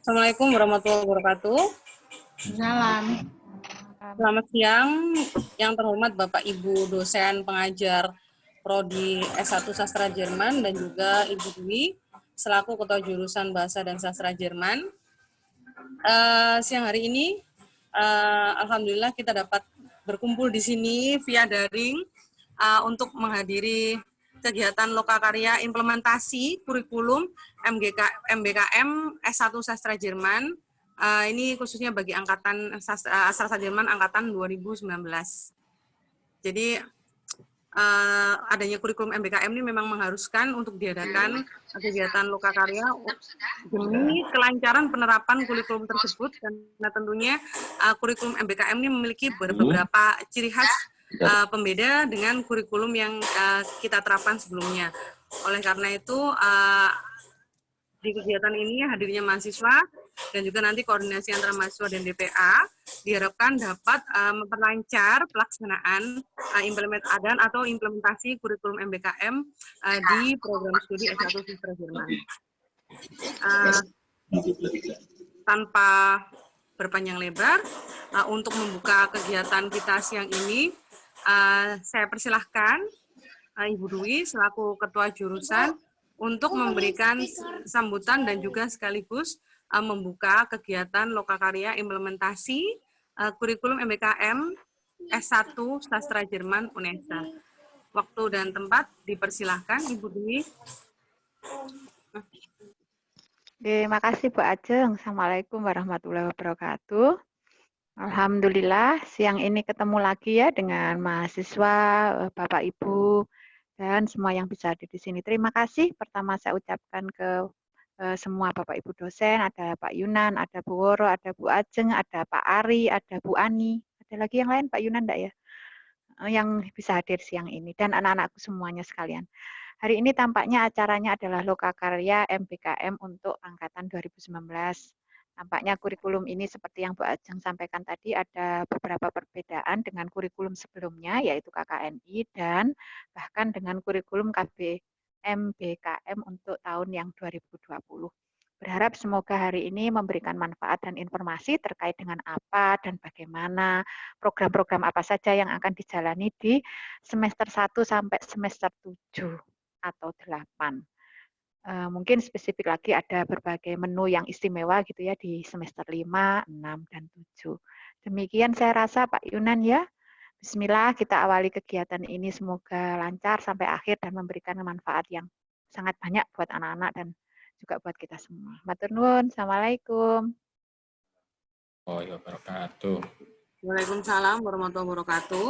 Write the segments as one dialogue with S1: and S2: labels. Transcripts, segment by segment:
S1: Assalamualaikum warahmatullahi wabarakatuh.
S2: Salam.
S1: Selamat siang, yang terhormat Bapak Ibu dosen pengajar Prodi S1 Sastra Jerman dan juga Ibu Dwi selaku Ketua Jurusan Bahasa dan Sastra Jerman. Siang hari ini, alhamdulillah kita dapat berkumpul di sini via daring untuk menghadiri kegiatan lokakarya implementasi kurikulum MBKM S1 Sastra Jerman. Ini khususnya bagi angkatan sastra Jerman angkatan 2019. Jadi adanya kurikulum MBKM ini memang mengharuskan untuk diadakan kegiatan lokakarya demi kelancaran penerapan kurikulum tersebut, karena tentunya kurikulum MBKM ini memiliki beberapa ciri khas pembeda dengan kurikulum yang kita terapkan sebelumnya. Oleh karena itu, di kegiatan ini hadirnya mahasiswa dan juga nanti koordinasi antara mahasiswa dan DPA diharapkan dapat memperlancar pelaksanaan implementasi kurikulum MBKM di program studi S1 Sastra Jerman. Tanpa berpanjang lebar, untuk membuka kegiatan kita siang ini, saya persilahkan Ibu Dwi selaku Ketua Jurusan untuk memberikan sambutan dan juga sekaligus membuka kegiatan lokakarya implementasi kurikulum MBKM S1 Sastra Jerman UNESA. Waktu dan tempat dipersilahkan Ibu Dwi.
S2: Terima kasih Bu Ajeng. Assalamualaikum warahmatullahi wabarakatuh. Alhamdulillah siang ini ketemu lagi ya dengan mahasiswa, Bapak Ibu, dan semua yang bisa hadir di sini. Terima kasih. Pertama saya ucapkan ke semua Bapak Ibu dosen, ada Pak Yunan, ada Bu Woro, ada Bu Ajeng, ada Pak Ari, ada Bu Ani. Ada lagi yang lain Pak Yunan enggak ya? Yang bisa hadir siang ini, dan anak-anakku semuanya sekalian. Hari ini tampaknya acaranya adalah lokakarya MBKM untuk angkatan 2019. Tampaknya kurikulum ini seperti yang Bu Ajeng sampaikan tadi ada beberapa perbedaan dengan kurikulum sebelumnya, yaitu KKNI dan bahkan dengan kurikulum KB MBKM untuk tahun yang 2020. Berharap semoga hari ini memberikan manfaat dan informasi terkait dengan apa dan bagaimana program-program apa saja yang akan dijalani di semester 1 sampai semester 7 atau 8. Mungkin spesifik lagi ada berbagai menu yang istimewa gitu ya di semester 5, 6, dan 7. Demikian saya rasa Pak Yunan ya. Bismillah kita awali kegiatan ini semoga lancar sampai akhir dan memberikan manfaat yang sangat banyak buat anak-anak dan juga buat kita semua. Matur nuwun. Assalamualaikum.
S3: Wabarakatuh.
S1: Waalaikumsalam warahmatullahi wabarakatuh.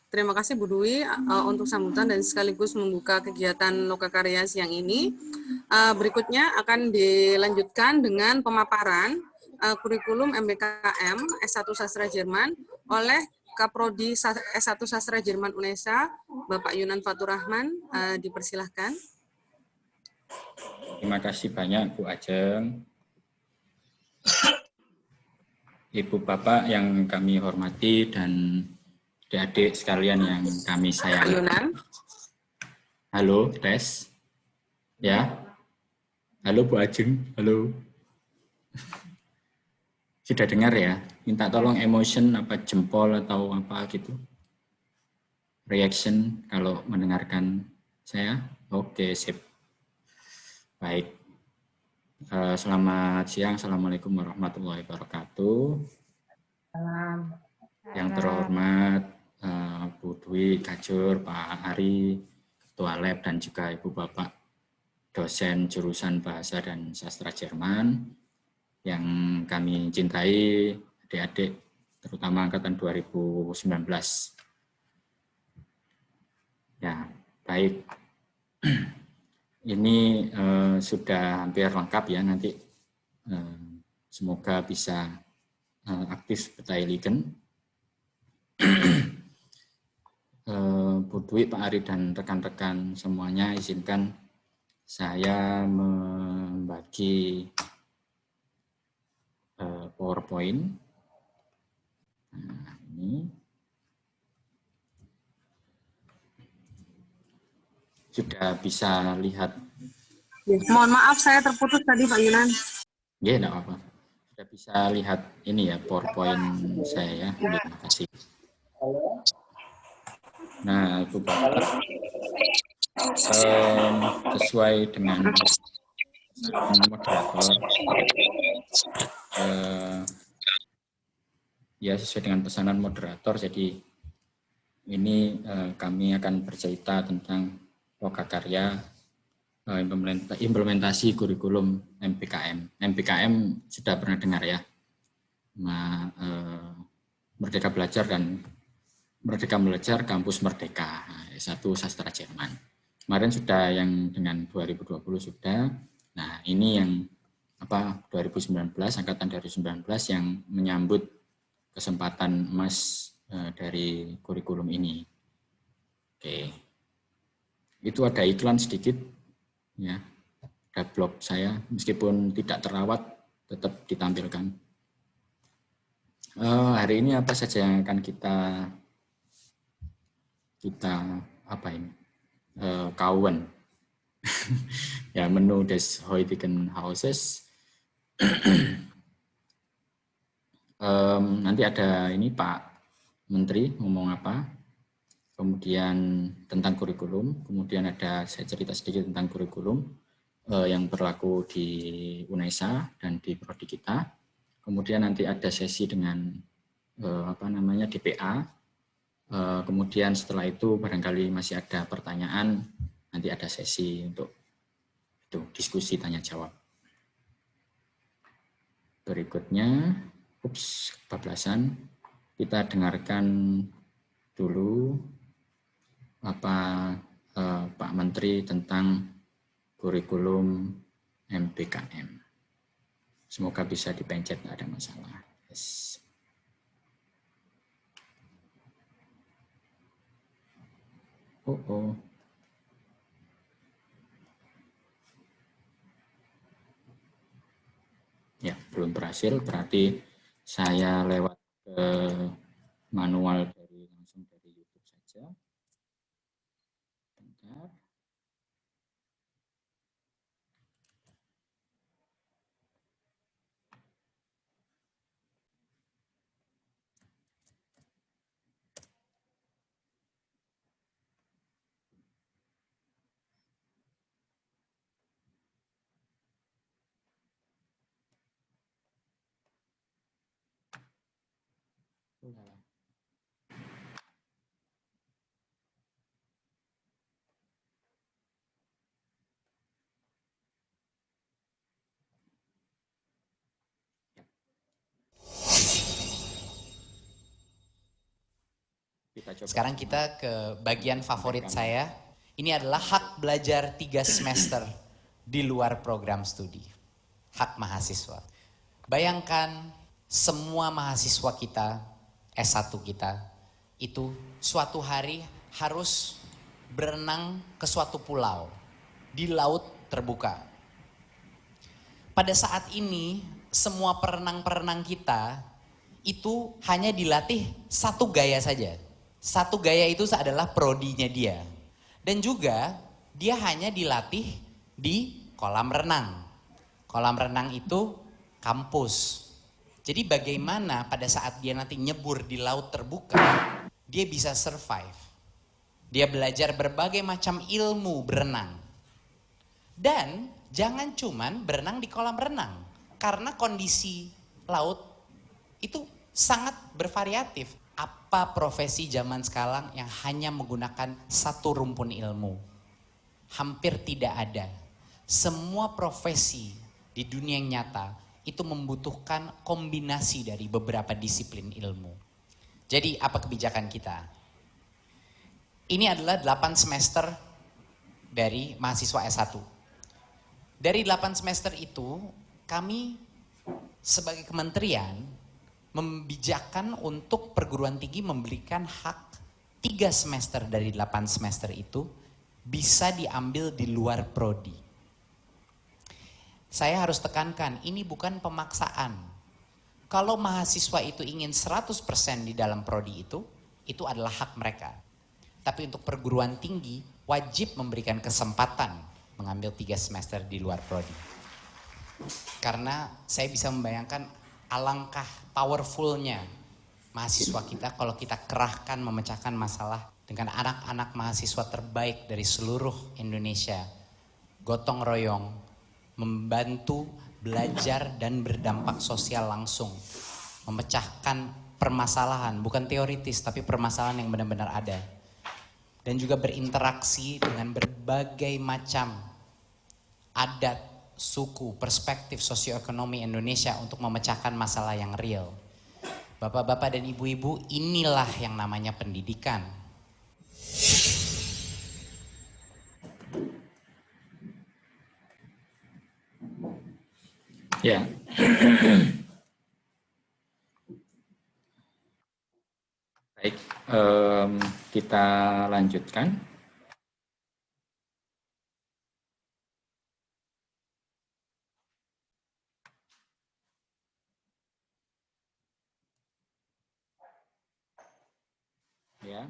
S1: Terima kasih Bu Dwi untuk sambutan dan sekaligus membuka kegiatan lokakarya siang ini. Berikutnya akan dilanjutkan dengan pemaparan kurikulum MBKM S1 Sastra Jerman oleh Kaprodi S1 Sastra Jerman UNESA, Bapak Yunan Fatur Rahman. Dipersilahkan.
S3: Terima kasih banyak Bu Ajeng. Ibu Bapak yang kami hormati dan adik-adik sekalian yang kami sayangi. Halo, tes. Ya. Halo Bu Ajeng, halo. Sudah dengar ya? Minta tolong emotion apa jempol atau apa gitu. Reaction kalau mendengarkan saya. Oke, sip. Baik. Selamat siang. Assalamualaikum warahmatullahi wabarakatuh.
S2: Salam.
S3: Yang terhormat Bu Dwi, Kajur, Pak Ari, Ketua Lab, dan juga Ibu Bapak dosen jurusan Bahasa dan Sastra Jerman yang kami cintai, adik-adik, terutama angkatan 2019. Ya, baik. Ini sudah hampir lengkap ya, nanti semoga bisa aktif beteiligen. Bu Dwi, Pak Ari, dan rekan-rekan semuanya, izinkan saya membagi PowerPoint. Nah, ini sudah bisa lihat.
S1: Mohon maaf saya terputus tadi Pak Yunan.
S3: Ya, enggak apa-apa. sudah bisa lihat ini ya PowerPoint saya ya. Terima kasih. Nah, Ibu Bapak, sesuai dengan moderator, ya sesuai dengan pesanan moderator, jadi ini kami akan bercerita tentang lokakarya implementasi kurikulum MBKM. MBKM sudah pernah dengar ya, Merdeka Belajar dan Merdeka Belajar Kampus Merdeka, S1 Sastra Jerman. Kemarin sudah yang dengan 2020 sudah. Nah, ini yang 2019, angkatan 2019 yang menyambut kesempatan emas dari kurikulum ini. Oke. Itu ada iklan sedikit ya. Ada blog saya meskipun tidak terawat tetap ditampilkan. Hari ini apa saja yang akan kita kawan ya, menu des heutigen Hauses. Nanti ada ini Pak Menteri ngomong apa, kemudian tentang kurikulum, kemudian ada saya cerita sedikit tentang kurikulum yang berlaku di UNESA dan di prodi kita, kemudian nanti ada sesi dengan DPA. Kemudian setelah itu barangkali masih ada pertanyaan, nanti ada sesi untuk itu diskusi tanya jawab. Berikutnya, kebablasan, kita dengarkan dulu Pak Menteri tentang kurikulum MBKM. Semoga bisa dipencet, tidak ada masalah. Yes. Ya, belum berhasil, berarti saya lewat ke manual langsung dari YouTube saja. Bentar.
S4: Sekarang kita ke bagian favorit saya. Ini adalah hak belajar 3 semester di luar program studi. Hak mahasiswa. Bayangkan semua mahasiswa kita, S1 kita, itu suatu hari harus berenang ke suatu pulau di laut terbuka. Pada saat ini, semua perenang-perenang kita itu hanya dilatih satu gaya saja. Satu gaya itu adalah prodinya dia. Dan juga dia hanya dilatih di kolam renang. Kolam renang itu kampus. Jadi bagaimana pada saat dia nanti nyebur di laut terbuka, dia bisa survive. Dia belajar berbagai macam ilmu berenang. Dan jangan cuman berenang di kolam renang. Karena kondisi laut itu sangat bervariatif. Apa profesi zaman sekarang yang hanya menggunakan satu rumpun ilmu? Hampir tidak ada. Semua profesi di dunia yang nyata itu membutuhkan kombinasi dari beberapa disiplin ilmu. Jadi apa kebijakan kita? Ini adalah 8 semester dari mahasiswa S1. Dari 8 semester itu kami sebagai kementerian membijakkan untuk perguruan tinggi memberikan hak 3 semester dari 8 semester itu bisa diambil di luar prodi. Saya harus tekankan, ini bukan pemaksaan. Kalau mahasiswa itu ingin 100% di dalam prodi itu adalah hak mereka. Tapi untuk perguruan tinggi wajib memberikan kesempatan mengambil 3 semester di luar prodi. Karena saya bisa membayangkan alangkah powerfulnya mahasiswa kita kalau kita kerahkan memecahkan masalah dengan anak-anak mahasiswa terbaik dari seluruh Indonesia. Gotong royong, membantu belajar dan berdampak sosial langsung. Memecahkan permasalahan, bukan teoritis tapi permasalahan yang benar-benar ada. Dan juga berinteraksi dengan berbagai macam adat, suku, perspektif sosioekonomi Indonesia untuk memecahkan masalah yang real. Bapak-bapak dan ibu-ibu, inilah yang namanya pendidikan.
S3: Ya. Baik, kita lanjutkan. Ya.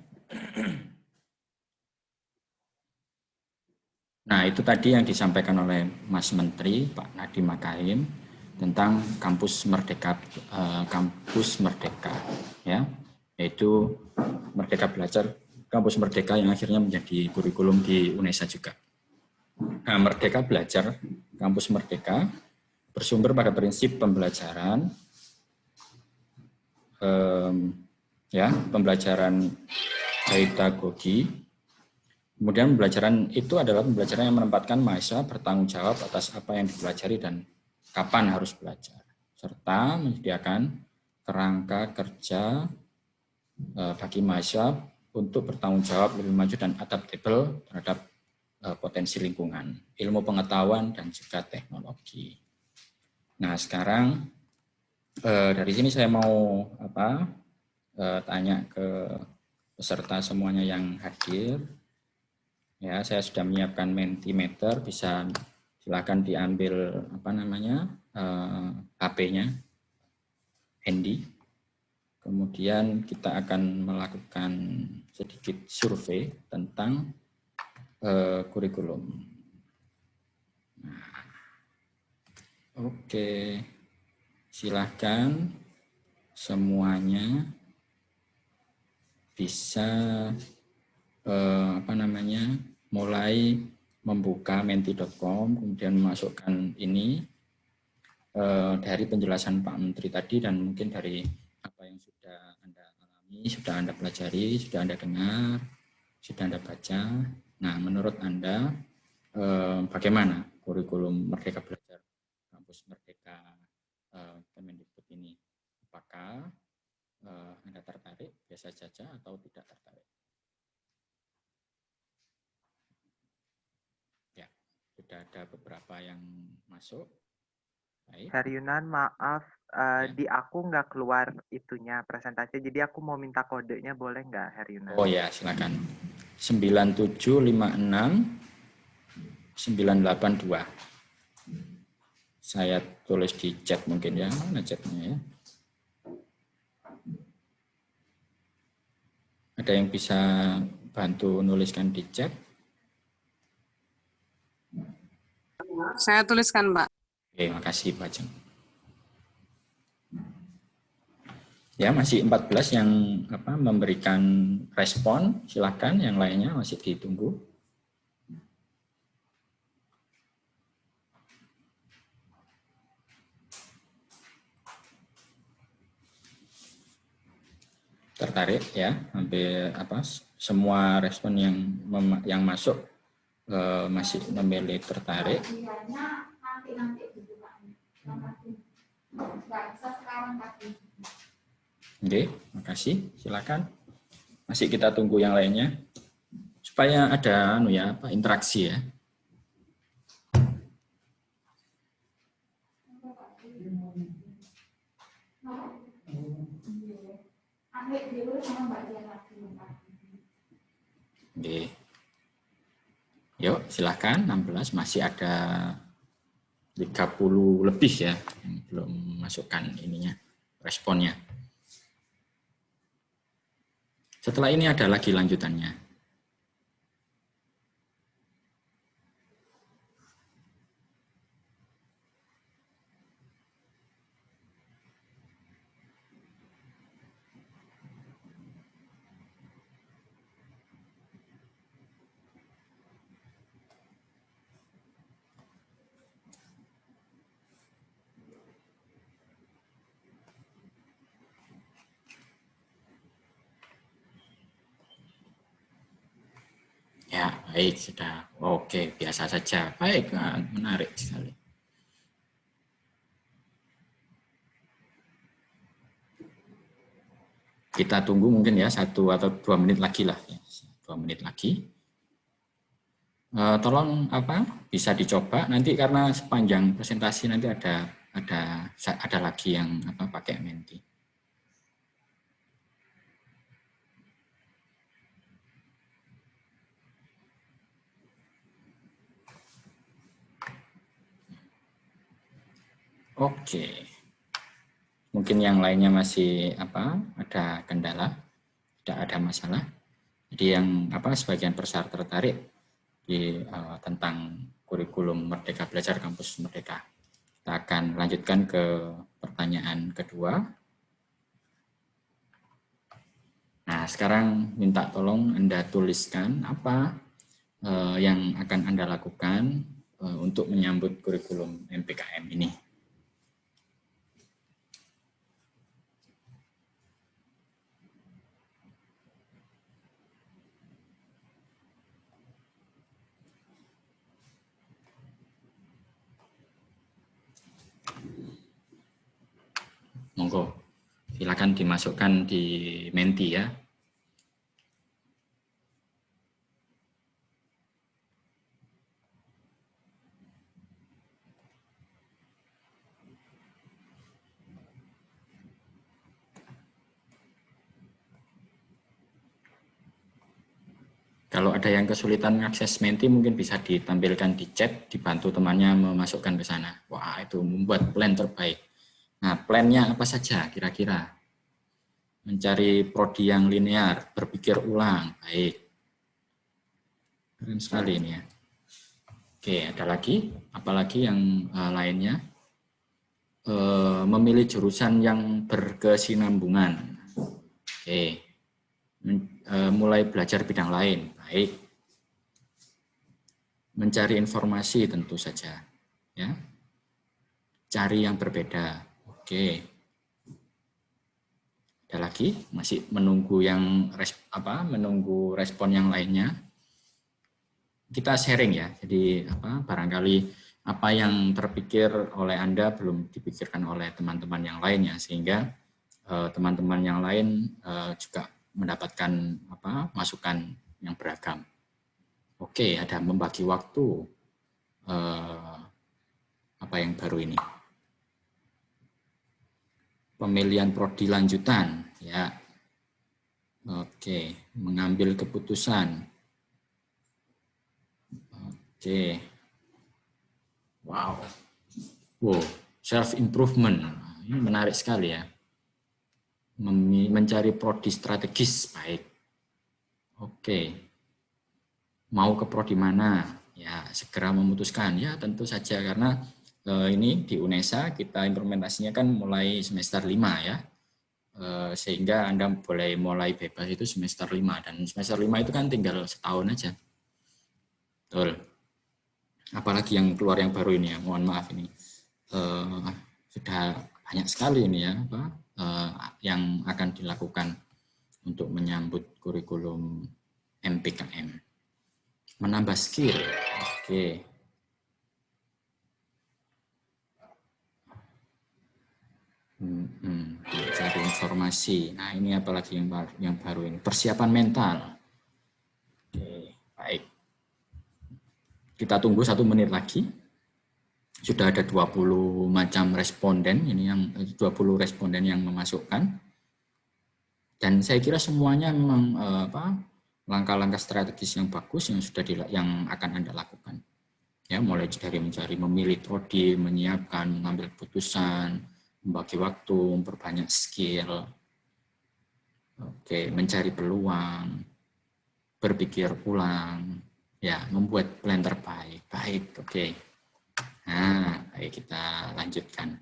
S3: Nah, itu tadi yang disampaikan oleh Mas Menteri Pak Nadiem Makarim tentang kampus Merdeka, ya, yaitu Merdeka Belajar, kampus Merdeka yang akhirnya menjadi kurikulum di UNESA juga. Nah, Merdeka Belajar, kampus Merdeka bersumber pada prinsip pembelajaran, pembelajaran pedagogi. Kemudian pembelajaran itu adalah pembelajaran yang menempatkan mahasiswa bertanggung jawab atas apa yang dipelajari dan kapan harus belajar, serta menyediakan kerangka kerja bagi mahasiswa untuk bertanggung jawab lebih maju dan adaptable terhadap potensi lingkungan, ilmu pengetahuan, dan juga teknologi. Nah, sekarang dari sini saya mau tanya ke peserta semuanya yang hadir. Ya, saya sudah menyiapkan Mentimeter, bisa silakan diambil HP-nya, handy. Kemudian kita akan melakukan sedikit survei tentang kurikulum. Nah, oke, silakan semuanya bisa mulai membuka menti.com, kemudian memasukkan ini dari penjelasan Pak Menteri tadi dan mungkin dari apa yang sudah Anda alami, sudah Anda pelajari, sudah Anda dengar, sudah Anda baca. Nah, menurut Anda bagaimana kurikulum Merdeka Belajar Kampus Merdeka Kemendikbud ini? Apakah Anda tertarik, biasa saja, atau tidak tertarik? Sudah ada beberapa yang masuk. Baik.
S5: Herr Yunan, maaf, di aku nggak keluar itunya presentasi, jadi aku mau minta kodenya, boleh nggak, Herr Yunan?
S3: Oh ya, silakan. 9756982. Saya tulis di chat mungkin ya, mana chatnya ya? Ada yang bisa bantu nuliskan di chat?
S1: Saya tuliskan, Mbak.
S3: Oke, makasih Pak Jeng. Ya, masih 14 yang memberikan respon, silakan, yang lainnya masih ditunggu. Tertarik ya, hampir semua respon yang masuk masih memilih tertarik. Oke, makasih. Silakan. Masih kita tunggu yang lainnya supaya ada interaksi ya. Oke. Yuk, silakan 16, masih ada 30 lebih ya yang belum masukkan ininya, responnya. Setelah ini ada lagi lanjutannya. Baik, sudah. Oke, biasa saja. Baik, nah, menarik sekali. Kita tunggu mungkin ya 1 atau 2 menit lagi lah. 2 menit lagi. Tolong bisa dicoba nanti karena sepanjang presentasi nanti ada lagi yang pakai Menti. Oke. Mungkin yang lainnya masih ada kendala, tidak ada masalah. Jadi yang sebagian besar tertarik tentang kurikulum Merdeka Belajar Kampus Merdeka. Kita akan lanjutkan ke pertanyaan kedua. Nah, sekarang minta tolong Anda tuliskan apa yang akan Anda lakukan untuk menyambut kurikulum MBKM ini. Monggo, silakan dimasukkan di Menti ya. Kalau ada yang kesulitan mengakses Menti mungkin bisa ditampilkan di chat, dibantu temannya memasukkan ke sana. Wah, itu membuat plan terbaik. Nah, plannya apa saja kira-kira? Mencari prodi yang linear, berpikir ulang, baik. Keren sekali ini ya. Oke, ada lagi? Apalagi yang lainnya? Memilih jurusan yang berkesinambungan. Oke. Mulai belajar bidang lain, baik. Mencari informasi tentu saja, ya. Cari yang berbeda, oke. Ada lagi? Masih menunggu menunggu respon yang lainnya. Kita sharing ya. Jadi barangkali apa yang terpikir oleh Anda belum dipikirkan oleh teman-teman yang lainnya, sehingga teman-teman yang lain juga mendapatkan masukan yang beragam. Oke, ada membagi waktu yang baru ini. Pemilihan prodi lanjutan, ya. Oke, mengambil keputusan. Oke. Wow, self improvement. Ini menarik sekali ya. Mencari prodi strategis, baik. Oke. Mau ke prodi mana? Ya, segera memutuskan. Ya, tentu saja karena ini di UNESA kita implementasinya kan mulai semester 5 ya. Sehingga Anda boleh mulai bebas itu semester 5 dan semester 5 itu kan tinggal setahun aja. Betul. Apalagi yang keluar yang baru ini ya, mohon maaf ini. Sudah banyak sekali ini ya yang akan dilakukan untuk menyambut kurikulum MBKM. Menambah skill, oke. Cari informasi. Nah, ini apalagi yang baru ini. Persiapan mental. Oke, baik. Kita tunggu 1 menit lagi. Sudah ada 20 macam responden, ini yang 20 responden yang memasukkan. Dan saya kira semuanya memang langkah-langkah strategis yang bagus yang akan Anda lakukan. Ya, mulai dari memilih prodi, menyiapkan, mengambil keputusan, membagi waktu, memperbanyak skill. Oke, mencari peluang, berpikir ulang, ya, membuat plan terbaik. Baik, oke. Nah, baik, kita lanjutkan.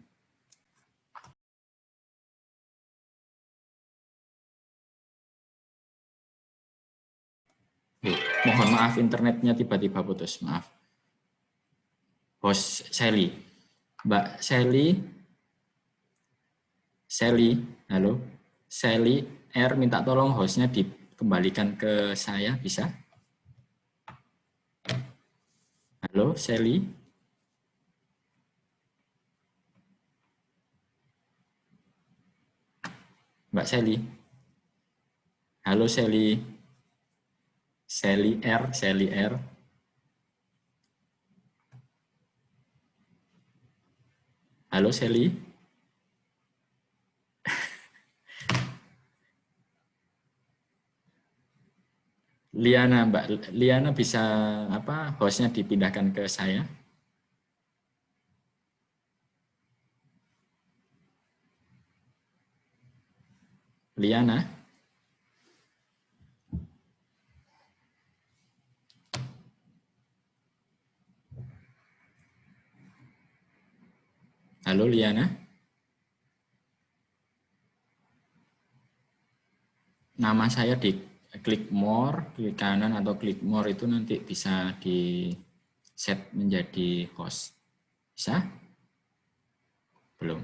S3: Mohon maaf internetnya tiba-tiba putus, maaf. Host Sally, Mbak Sally, halo, Sally R minta tolong hostnya dikembalikan ke saya, bisa? Halo, Sally? Mbak Sally? Halo, Sally? Sally R, Sally R. Halo, Sally? Liana, Mbak Liana bisa apa? Hostnya dipindahkan ke saya. Liana? Halo, Liana? Nama saya di klik more, klik kanan atau klik more itu nanti bisa di set menjadi host. Bisa? Belum.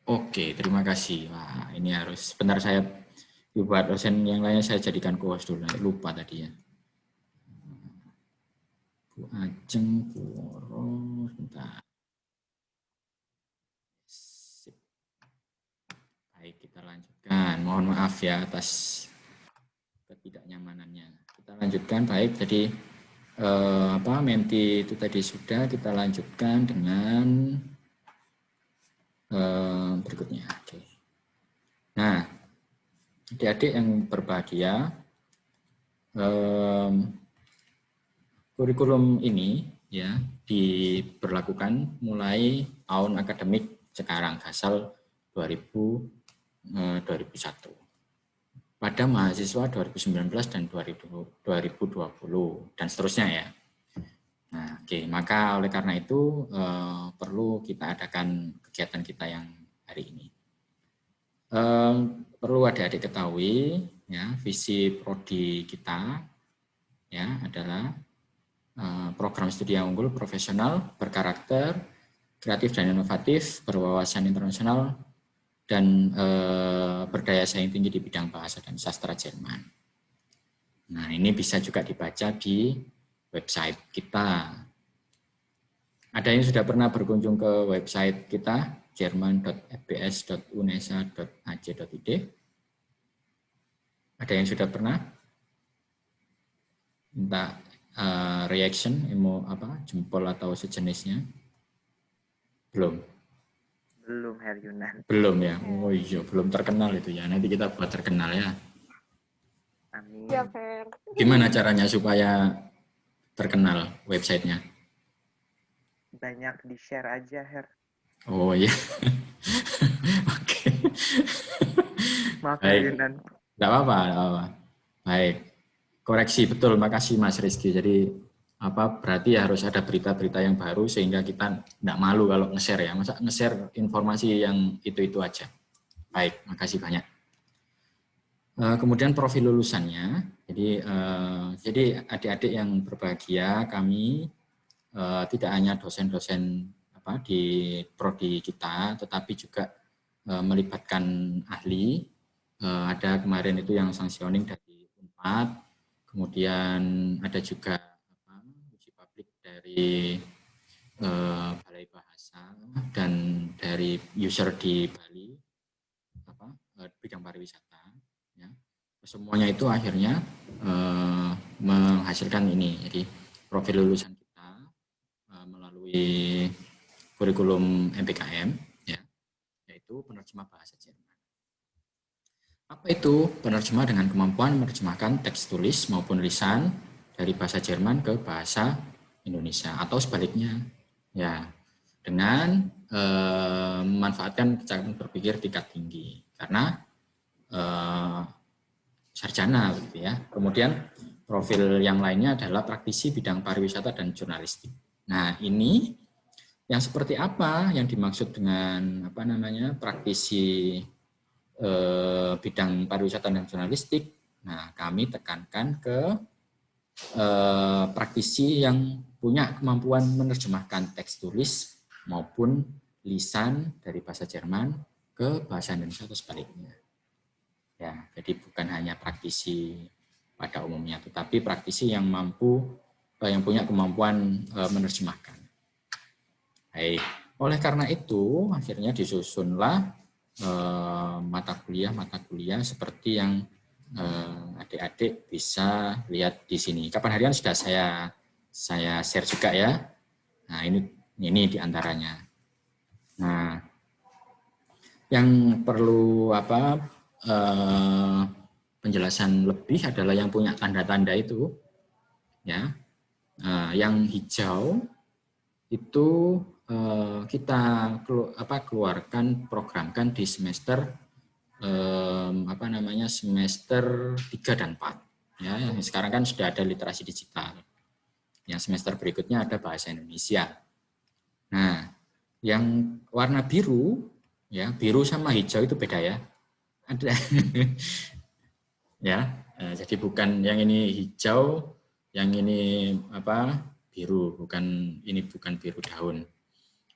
S3: Oke, terima kasih. Wah, ini harus sebentar saya buat dosen yang lainnya saya jadikan co-host dulu. Lupa tadi ya. Bu Ajeng, Puro, sebentar. Sip. Baik, kita lanjutkan. Mohon maaf ya atas ketidaknyamanannya. Kita lanjutkan. Baik, jadi menti itu tadi sudah, kita lanjutkan dengan berikutnya. Oke. Nah, adik-adik yang berbahagia, kurikulum ini ya diberlakukan mulai tahun akademik sekarang, Gasal 2001. Pada mahasiswa 2019 dan 2020 dan seterusnya ya. Nah, oke, maka oleh karena itu perlu kita adakan kegiatan kita yang hari ini. Perlu adik-adik ketahui ya, visi prodi kita ya adalah program studi yang unggul, profesional, berkarakter, kreatif dan inovatif, berwawasan internasional, dan berdaya saing tinggi di bidang bahasa dan sastra Jerman. Nah, ini bisa juga dibaca di website kita. Ada yang sudah pernah berkunjung ke website kita, jerman.fbs.unesa.ac.id? Ada yang sudah pernah? Minta reaction, jempol atau sejenisnya? Belum?
S5: Belum, Herr Yunan.
S3: Belum ya? Oh iya, belum terkenal itu ya. Nanti kita buat terkenal ya.
S5: Amin.
S1: Ya, Fer.
S3: Gimana caranya supaya terkenal websitenya?
S5: Banyak di-share aja, Her.
S3: Oh iya. Oke.
S5: Maaf,
S3: Baik.
S5: Herr Yunan.
S3: Tidak apa-apa, tidak apa-apa. Baik. Koreksi, betul. Makasih Mas Rizky. Jadi berarti harus ada berita-berita yang baru sehingga kita tidak malu kalau nge-share ya. Masa nge-share informasi yang itu-itu aja. Baik, makasih banyak. Kemudian profil lulusannya. Jadi adik-adik yang berbahagia, kami tidak hanya dosen-dosen di prodi kita, tetapi juga melibatkan ahli. Ada kemarin itu yang sanctioning dari Unpad, kemudian ada juga uji publik dari Balai Bahasa dan dari user di Bali, bidang pariwisata. Ya. Semuanya itu akhirnya menghasilkan ini. Jadi profil lulusan kita melalui kurikulum MBKM, ya, yaitu penerjemah bahasa Jerman. Apa itu penerjemah? Dengan kemampuan menerjemahkan teks tulis maupun lisan dari bahasa Jerman ke bahasa Indonesia atau sebaliknya, ya, dengan memanfaatkan kecakapan berpikir tingkat tinggi karena sarjana, gitu ya. Kemudian profil yang lainnya adalah praktisi bidang pariwisata dan jurnalistik. Nah, ini yang seperti apa yang dimaksud dengan praktisi bidang pariwisata dan jurnalistik? Nah, kami tekankan ke praktisi yang punya kemampuan menerjemahkan teks tulis maupun lisan dari bahasa Jerman ke bahasa Indonesia atau sebaliknya. Ya, jadi bukan hanya praktisi pada umumnya, tetapi praktisi yang mampu yang punya kemampuan menerjemahkan. Baik. Oleh karena itu, akhirnya disusunlah mata kuliah seperti yang adik-adik bisa lihat di sini. Kapan harian sudah saya share juga ya. Nah, ini diantaranya. Nah, yang perlu penjelasan lebih adalah yang punya tanda-tanda itu, ya. Yang hijau itu kita keluarkan, programkan di semester semester 3 dan 4. Ya, sekarang kan sudah ada literasi digital. Yang semester berikutnya ada bahasa Indonesia. Nah, yang warna biru, ya, biru sama hijau itu beda ya. Ada ya, jadi bukan yang ini hijau, yang ini biru, bukan biru daun.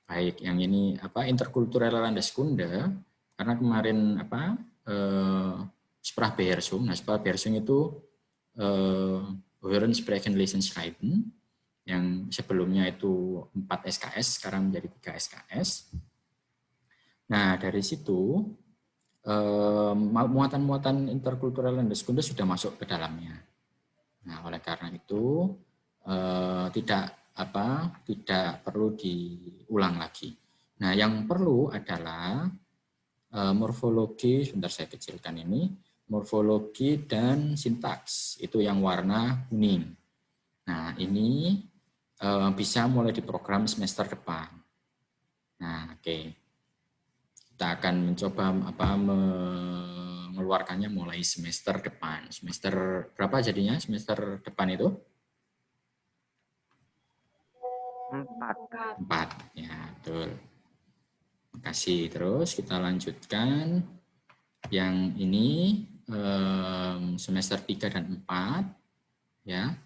S3: Baik, yang ini interkulturelle Landeskunde, karena kemarin Sprachbeherrschung. Nah, Sprachbeherrschung itu Hören, Sprechen, Lesen, Schreiben, yang sebelumnya itu 4 SKS, sekarang menjadi 3 SKS. Nah, dari situ muatan-muatan interkulturelle Landeskunde sudah masuk ke dalamnya. Nah, oleh karena itu tidak perlu diulang lagi. Nah, yang perlu adalah morfologi, sebentar saya kecilkan ini, morfologi dan sintaks, itu yang warna kuning. Nah, ini bisa mulai diprogram semester depan. Nah, oke. Kita akan mencoba mengeluarkannya mulai semester depan. Semester berapa jadinya semester depan itu? 4. Ya, betul. Terima kasih. Terus kita lanjutkan. Yang ini semester 3 dan 4. Ya.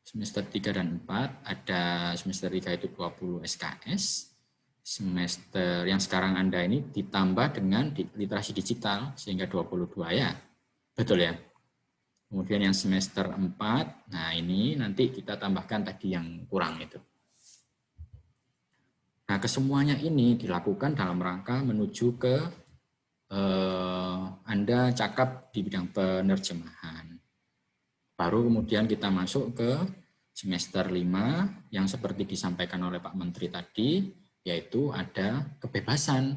S3: Semester 3 dan 4 ada semester 3 itu 20 SKS. Semester yang sekarang Anda ini ditambah dengan literasi digital sehingga 22 ya. Betul ya? Kemudian yang semester 4, nah ini nanti kita tambahkan tadi yang kurang itu. Nah, kesemuanya ini dilakukan dalam rangka menuju ke Anda cakap di bidang penerjemahan. Baru kemudian kita masuk ke semester 5 yang seperti disampaikan oleh Pak Menteri tadi, yaitu ada kebebasan.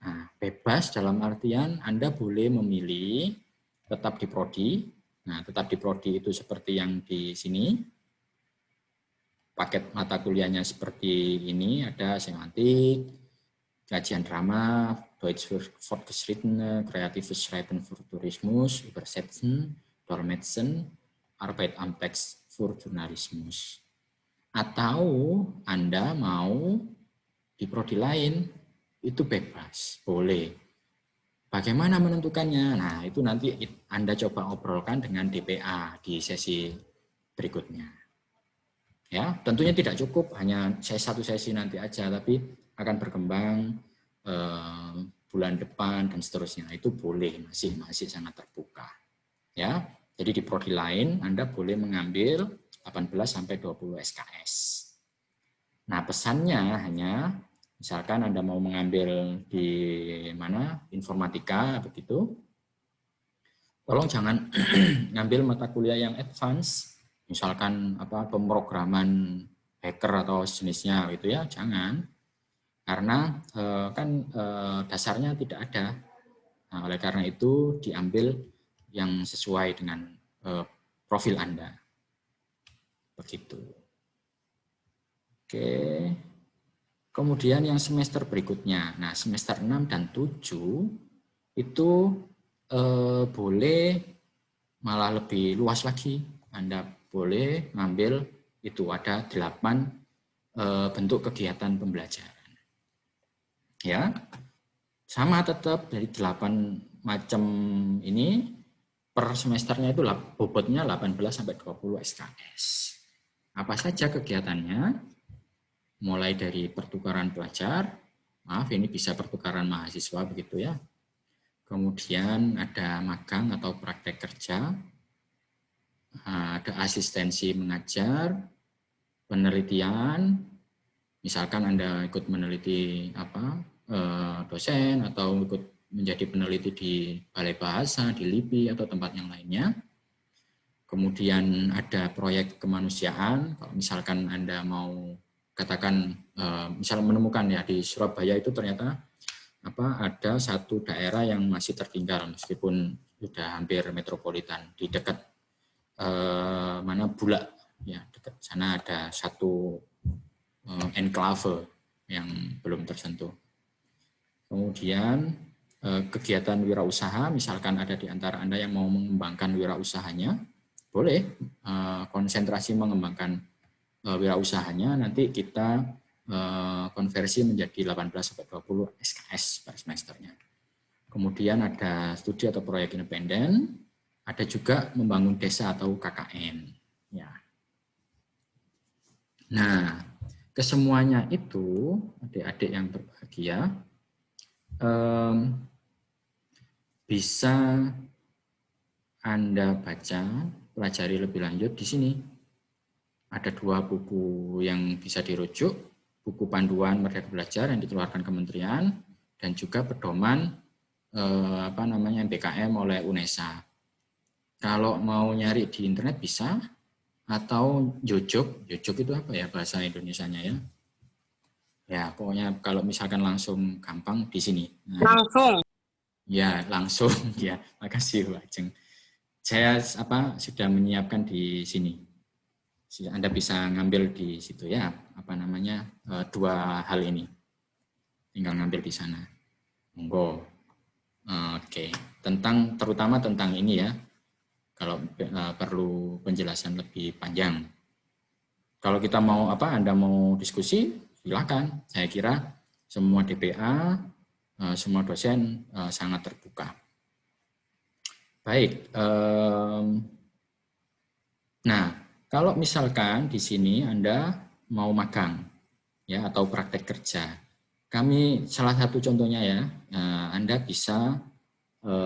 S3: Nah, bebas dalam artian Anda boleh memilih tetap di prodi. Nah, tetap di prodi itu seperti yang di sini. Paket mata kuliahnya seperti ini, ada semantik, kajian drama, Deutsch für Fortgeschrittene, Kreatives Schreiben für Tourismus, Übersetzen, Dolmetschen, Arbeit am Text für Journalismus. Atau Anda mau di prodi lain, itu bebas, boleh. Bagaimana menentukannya? Nah, itu nanti Anda coba obrolkan dengan DPA di sesi berikutnya. Ya, tentunya tidak cukup hanya satu sesi nanti aja, tapi akan berkembang bulan depan dan seterusnya. Itu boleh, masih sangat terbuka. Ya, jadi di prodi lain Anda boleh mengambil 18 sampai 20 SKS. Nah, pesannya hanya misalkan Anda mau mengambil di mana informatika begitu, tolong jangan ngambil mata kuliah yang advance. Misalkan pemrograman hacker atau sejenisnya gitu ya, jangan, karena dasarnya tidak ada. Nah, oleh karena itu diambil yang sesuai dengan profil Anda, begitu. Oke, kemudian yang semester berikutnya, nah semester 6 dan 7 itu boleh malah lebih luas lagi. Anda boleh ngambil itu ada 8 bentuk kegiatan pembelajaran. Ya, sama tetap dari 8 macam ini per semesternya itu bobotnya 18 sampai 20 SKS. Apa saja kegiatannya? Mulai dari pertukaran pelajar, maaf ini bisa pertukaran mahasiswa begitu ya. Kemudian ada magang atau praktek kerja. Ada asistensi mengajar, penelitian, misalkan Anda ikut meneliti dosen atau ikut menjadi peneliti di Balai Bahasa, di LIPI atau tempat yang lainnya. Kemudian ada proyek kemanusiaan, kalau misalkan Anda mau katakan, misal menemukan ya di Surabaya itu ternyata ada satu daerah yang masih tertinggal meskipun sudah hampir metropolitan, di dekat Bulak, ya dekat sana ada satu enklave yang belum tersentuh. Kemudian kegiatan wirausaha, misalkan ada di antara Anda yang mau mengembangkan wirausahanya, boleh konsentrasi mengembangkan wirausahanya, nanti kita konversi menjadi 18-20 SKS per semesternya. Kemudian ada studi atau proyek independen, ada juga membangun desa atau KKN. Ya. Nah, kesemuanya itu, adik-adik yang berbahagia, bisa Anda baca, pelajari lebih lanjut di sini. Ada 2 buku yang bisa dirujuk, buku panduan Merdeka Belajar yang dikeluarkan Kementerian, dan juga pedoman MBKM oleh UNESA. Kalau mau nyari di internet bisa, atau Jojok itu apa ya bahasa Indonesianya ya? Ya, pokoknya kalau misalkan langsung gampang di sini. Nah,
S1: Langsung.
S3: Ya, langsung ya. Makasih Pak Ajeng. Saya sudah menyiapkan di sini. Anda bisa ngambil di situ ya, 2 hal ini. Tinggal ngambil di sana. Monggo. Oke, terutama tentang ini ya. Kalau perlu penjelasan lebih panjang. Kalau kita mau Anda mau diskusi, silakan. Saya kira semua DPA, semua dosen sangat terbuka. Baik. Nah, kalau misalkan di sini Anda mau magang ya atau praktek kerja, kami salah satu contohnya ya, Anda bisa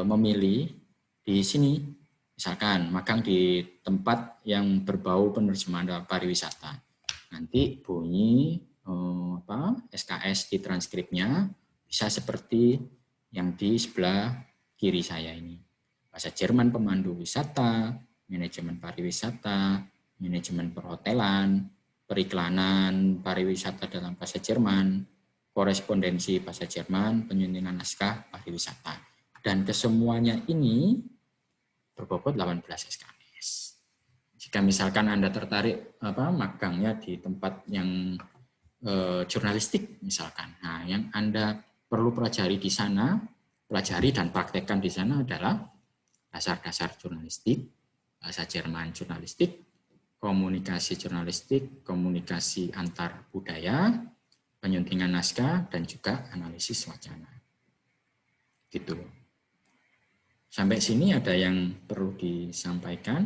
S3: memilih di sini. Misalkan magang di tempat yang berbau penerjemahan pariwisata. Nanti bunyi SKS di transkripnya bisa seperti yang di sebelah kiri saya ini. Bahasa Jerman pemandu wisata, manajemen pariwisata, manajemen perhotelan, periklanan pariwisata dalam bahasa Jerman, korespondensi bahasa Jerman, penyuntingan naskah pariwisata. Dan kesemuanya ini berbobot 18 SKS. Jika misalkan Anda tertarik magangnya di tempat yang jurnalistik misalkan, nah yang Anda perlu pelajari di sana, dan praktekkan di sana adalah dasar-dasar jurnalistik, bahasa Jerman jurnalistik, komunikasi jurnalistik, komunikasi antar budaya, penyuntingan naskah, dan juga analisis wacana. Gitu. Sampai sini ada yang perlu disampaikan?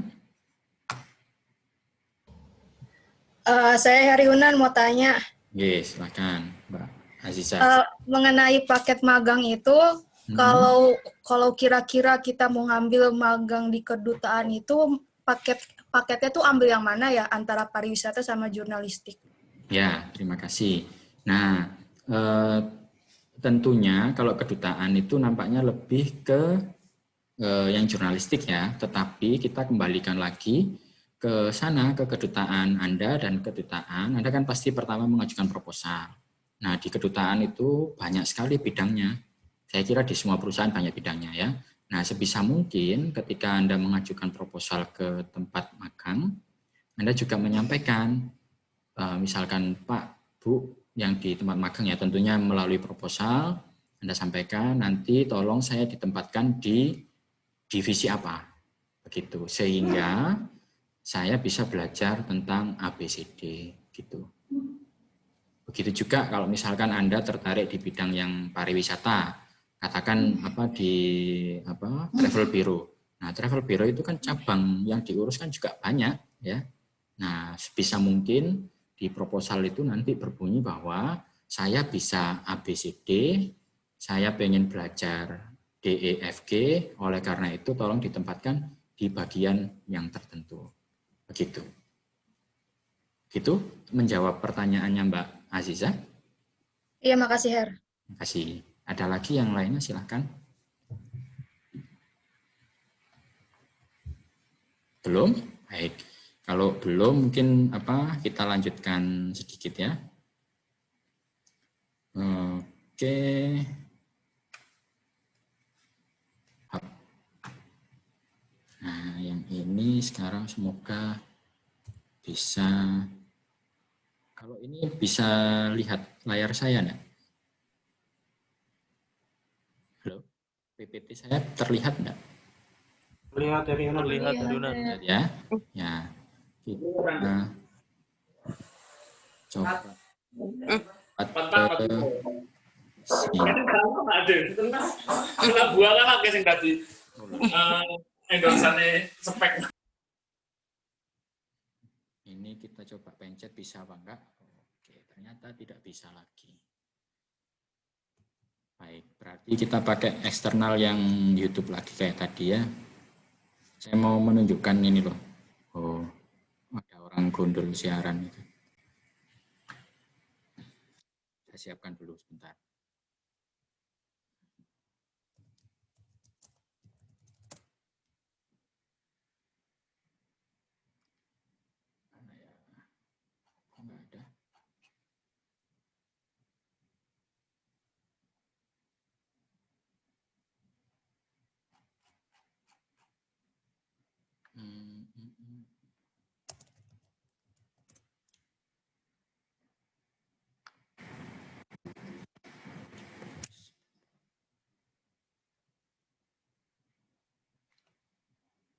S6: Saya Heriunan mau tanya.
S3: Yes, silakan Mbak Aziza.
S6: Mengenai paket magang itu, kalau kira-kira kita mau ngambil magang di kedutaan itu, paketnya tuh ambil yang mana ya antara pariwisata sama jurnalistik?
S3: Ya, terima kasih. Nah, tentunya kalau kedutaan itu nampaknya lebih ke yang jurnalistik ya, tetapi kita kembalikan lagi ke sana, ke kedutaan Anda, dan kedutaan Anda kan pasti pertama mengajukan proposal. Nah, di kedutaan itu banyak sekali bidangnya. Saya kira di semua perusahaan banyak bidangnya ya. Nah, sebisa mungkin ketika Anda mengajukan proposal ke tempat magang, Anda juga menyampaikan, misalkan Pak, Bu, yang di tempat magang ya tentunya melalui proposal, Anda sampaikan nanti tolong saya ditempatkan di divisi apa, begitu, sehingga saya bisa belajar tentang ABCD, gitu. Begitu juga kalau misalkan Anda tertarik di bidang yang pariwisata, katakan di travel bureau. Nah, travel bureau itu kan cabang yang diurus kan juga banyak, ya. Nah, sebisa mungkin di proposal itu nanti berbunyi bahwa saya bisa ABCD, saya pengen belajar DEFG, oleh karena itu tolong ditempatkan di bagian yang tertentu. Begitu. Gitu menjawab pertanyaannya Mbak Aziza.
S6: Iya, makasih Her.
S3: Terima kasih. Ada lagi yang lainnya, silahkan. Belum? Baik. Kalau belum mungkin kita lanjutkan sedikit ya. Oke. Nah, yang ini sekarang semoga bisa. Kalau ini bisa lihat layar saya enggak? Halo? PPT saya terlihat enggak?
S7: Lihat dari Yunan.
S8: Lihat dari Yunan.
S3: Lihat ya. Ya. Kita coba ini kita coba pencet bisa apa enggak? Oke, ternyata tidak bisa lagi. Baik, berarti kita pakai eksternal yang YouTube lagi kayak tadi ya. Saya mau menunjukkan ini loh. Oh, ada orang gondol siaran itu. Saya siapkan dulu sebentar. Mana ya? Kok nggak ada?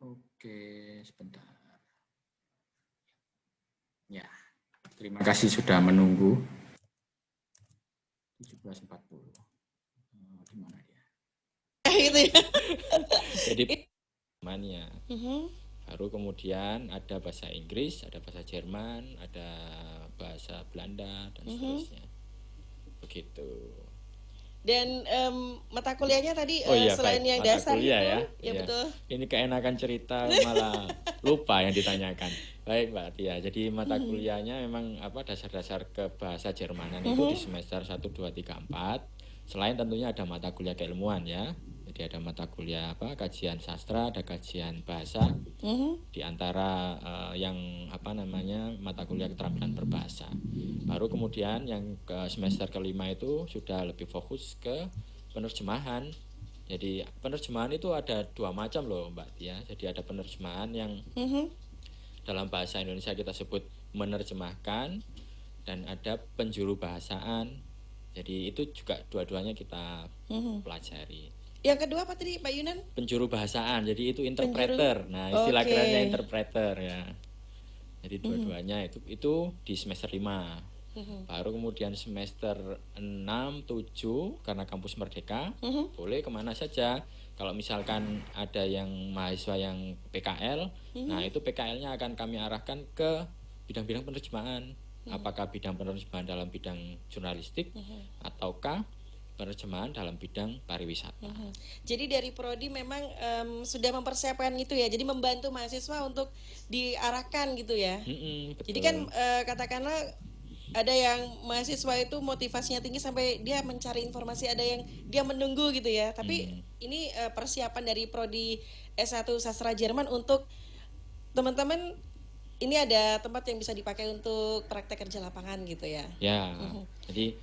S3: Oke, sebentar. Ya, terima kasih sudah menunggu. 17.40. Di mana dia?
S8: Gitu ya.
S3: Jadi namanya. Baru kemudian ada bahasa Inggris, ada bahasa Jerman, ada bahasa Belanda dan seterusnya. Begitu.
S8: Dan mata kuliahnya tadi selain
S3: baik.
S8: yang
S3: Mata
S8: dasar
S3: kuliah
S8: itu,
S3: ya.
S8: ya betul.
S3: Ini keenakan cerita malah lupa yang ditanyakan. Baik Mbak Tia, jadi mata kuliahnya memang dasar-dasar ke bahasa Jermanan itu di semester 1, 2, 3, 4. Selain tentunya ada mata kuliah keilmuan ya. Jadi ada mata kuliah kajian sastra, ada kajian bahasa. Di antara yang mata kuliah keterampilan berbahasa. Baru kemudian yang ke semester kelima itu sudah lebih fokus ke penerjemahan. Jadi penerjemahan itu ada 2 macam loh Mbak Tia. Jadi ada penerjemahan yang dalam bahasa Indonesia kita sebut menerjemahkan, dan ada penjuru bahasaan. Jadi itu juga dua-duanya kita pelajari.
S8: Yang kedua apa tadi Pak Yunan?
S3: Penjuru bahasaan, jadi itu interpreter. Nah, istilah kerennya interpreter ya. Jadi dua-duanya itu di semester 5. Baru kemudian semester 6, 7 karena kampus merdeka, boleh kemana saja. Kalau misalkan ada yang mahasiswa yang PKL, nah itu PKL-nya akan kami arahkan ke bidang-bidang penerjemahan. Apakah bidang penerjemahan dalam bidang jurnalistik, ataukah penerjemahan dalam bidang pariwisata.
S8: Jadi dari Prodi memang sudah mempersiapkan itu ya, jadi membantu mahasiswa untuk diarahkan gitu ya.
S3: Betul.
S8: Jadi kan katakanlah ada yang mahasiswa itu motivasinya tinggi sampai dia mencari informasi, ada yang dia menunggu gitu ya. Tapi ini persiapan dari Prodi S1 Sastra Jerman untuk teman-teman, ini ada tempat yang bisa dipakai untuk praktek kerja lapangan gitu ya.
S3: Ya, jadi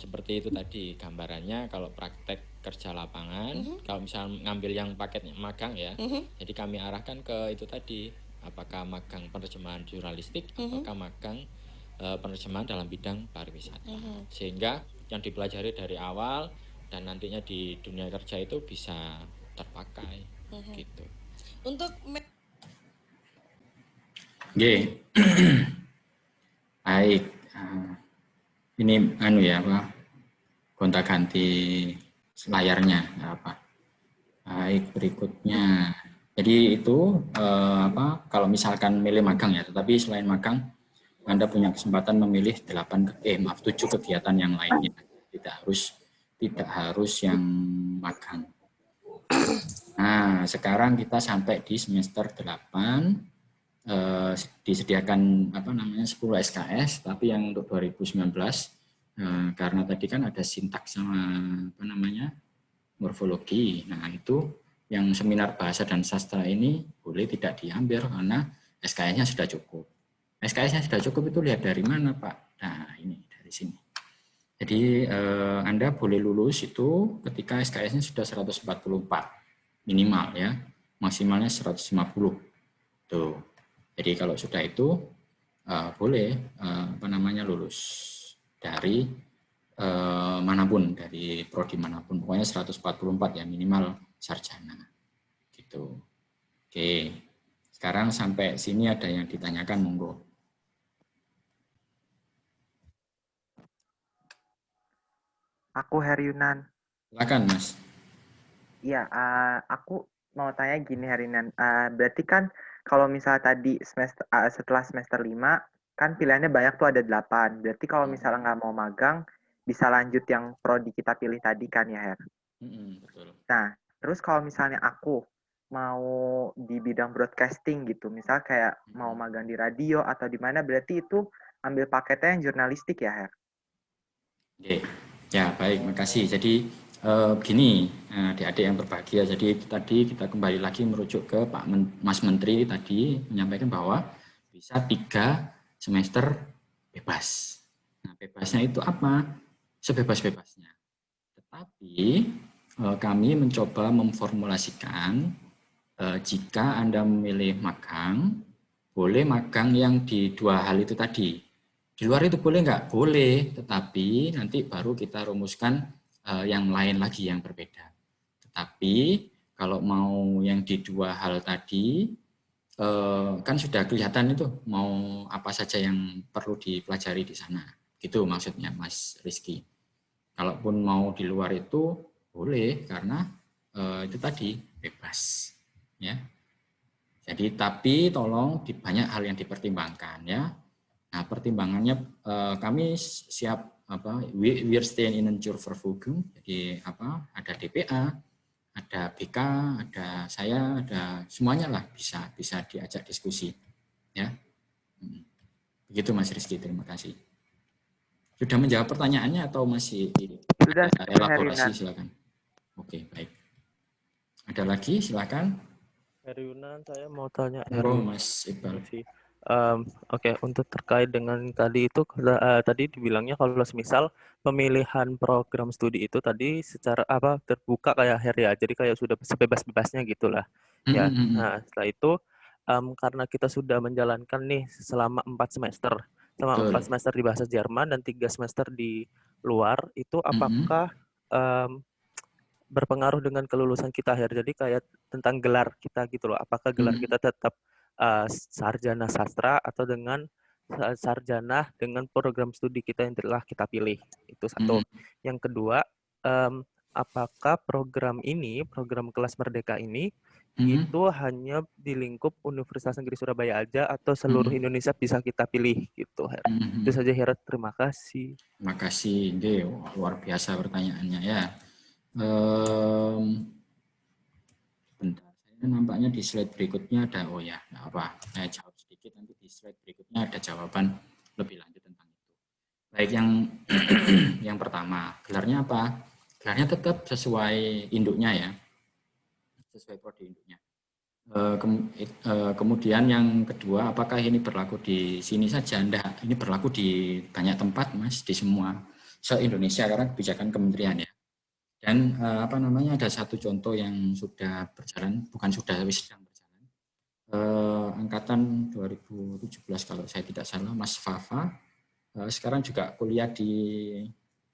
S3: seperti itu tadi gambarannya. Kalau praktek kerja lapangan, kalau misalnya ngambil yang paketnya magang ya, jadi kami arahkan ke itu tadi, apakah magang penerjemahan jurnalistik, apakah magang penerjemahan dalam bidang pariwisata, sehingga yang dipelajari dari awal dan nantinya di dunia kerja itu bisa terpakai gitu.
S8: Untuk
S3: baik, ini gonta-ganti layarnya baik, berikutnya. Jadi itu kalau misalkan milih magang ya, tetapi selain magang Anda punya kesempatan memilih 7 kegiatan yang lainnya. Tidak harus yang magang. Nah, sekarang kita sampai di semester 8. disediakan 10 SKS, tapi yang untuk 2019 karena tadi kan ada sintaks sama morfologi. Nah, itu yang seminar bahasa dan sastra ini boleh tidak diambil karena SKS-nya sudah cukup. SKS-nya sudah cukup itu lihat dari mana, Pak? Nah, ini dari sini. Jadi Anda boleh lulus itu ketika SKS-nya sudah 144 minimal ya, maksimalnya 150. Tuh. Jadi kalau sudah itu boleh lulus dari manapun, dari prodi manapun, pokoknya 144 ya minimal sarjana. Gitu. Oke. Sekarang sampai sini ada yang ditanyakan, monggo.
S5: Aku Heryunan.
S3: Silakan, Mas.
S5: Iya, aku mau tanya gini Heryunan. Berarti kan kalau misalnya tadi setelah semester 5, kan pilihannya banyak tuh, ada 8. Berarti kalau misalnya nggak mau magang, bisa lanjut yang prodi kita pilih tadi kan ya, Her?
S3: Betul.
S5: Nah, terus kalau misalnya aku mau di bidang broadcasting gitu, misal kayak mau magang di radio atau di mana, berarti itu ambil paketnya yang jurnalistik ya, Her?
S3: Oke. Ya, baik, makasih. Jadi begini, adik-adik yang berbahagia. Jadi itu tadi kita kembali lagi merujuk ke Mas Menteri tadi menyampaikan bahwa bisa 3 semester bebas. Nah, bebasnya itu apa? Sebebas-bebasnya. Tetapi kami mencoba memformulasikan jika Anda memilih magang, boleh magang yang di 2 hal itu tadi. Di luar itu boleh nggak? Boleh, tetapi nanti baru kita rumuskan yang lain lagi yang berbeda. Tetapi kalau mau yang di 2 hal tadi, kan sudah kelihatan itu mau apa saja yang perlu dipelajari di sana. Gitu maksudnya Mas Rizky. Kalaupun mau di luar itu boleh karena itu tadi bebas. Ya. Jadi tapi tolong banyak hal yang dipertimbangkan ya. Nah, pertimbangannya kami siap we're staying in Vervoeging. Jadi ada DPA, ada BK, ada saya, ada semuanya lah bisa diajak diskusi ya. Begitu Mas Rizky, terima kasih. Sudah menjawab pertanyaannya atau masih
S5: sudah
S3: elaborasi? Silakan. Oke, baik. Ada lagi, silakan.
S9: Heryunan, saya mau tanya.
S3: Mas Iqbal.
S9: Oke, untuk terkait dengan tadi itu, tadi dibilangnya kalau misal pemilihan program studi itu tadi secara terbuka kayak Her ya, jadi kayak sudah sebebas-bebasnya gitulah. Ya, nah setelah itu karena kita sudah menjalankan nih selama 4 semester, selama 4 semester di bahasa Jerman dan 3 semester di luar, itu apakah berpengaruh dengan kelulusan kita Her? Jadi kayak tentang gelar kita gitu loh, apakah gelar kita tetap sarjana sastra atau dengan sarjana dengan program studi kita yang telah kita pilih. Itu satu. Yang kedua, apakah program ini, program kelas Merdeka ini, itu hanya di lingkup Universitas Negeri Surabaya aja atau seluruh Indonesia bisa kita pilih gitu, Her? Itu saja, Her. Terima kasih.
S3: Terima kasih, luar biasa pertanyaannya ya. Bentar. Nampaknya di slide berikutnya ada, nggak apa, saya jawab sedikit, nanti di slide berikutnya ada jawaban lebih lanjut tentang itu. Baik, yang pertama, gelarnya apa? Gelarnya tetap sesuai induknya ya, sesuai prodi induknya. Kemudian yang kedua, apakah ini berlaku di sini saja? Enggak, ini berlaku di banyak tempat, Mas, di semua se-Indonesia karena kebijakan kementerian ya. Dan ada satu contoh yang sudah berjalan, bukan sudah, tapi sedang berjalan. Angkatan 2017 kalau saya tidak salah, Mas Fafa, sekarang juga kuliah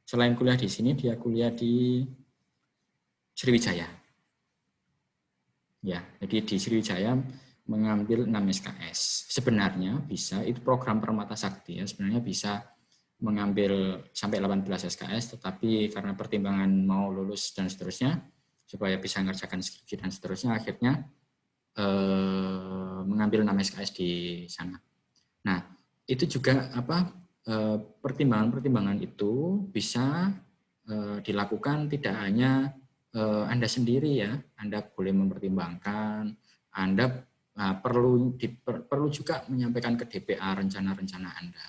S3: selain kuliah di sini, dia kuliah di Sriwijaya. Ya, jadi di Sriwijaya mengambil 6 SKS. Sebenarnya bisa, itu program Permata Sakti ya, sebenarnya bisa mengambil sampai 18 SKS, tetapi karena pertimbangan mau lulus dan seterusnya, supaya bisa mengerjakan skripsi dan seterusnya, akhirnya mengambil 6 SKS di sana. Nah, itu juga pertimbangan-pertimbangan itu bisa dilakukan tidak hanya Anda sendiri ya, Anda boleh mempertimbangkan, Anda perlu juga menyampaikan ke DPA rencana-rencana Anda.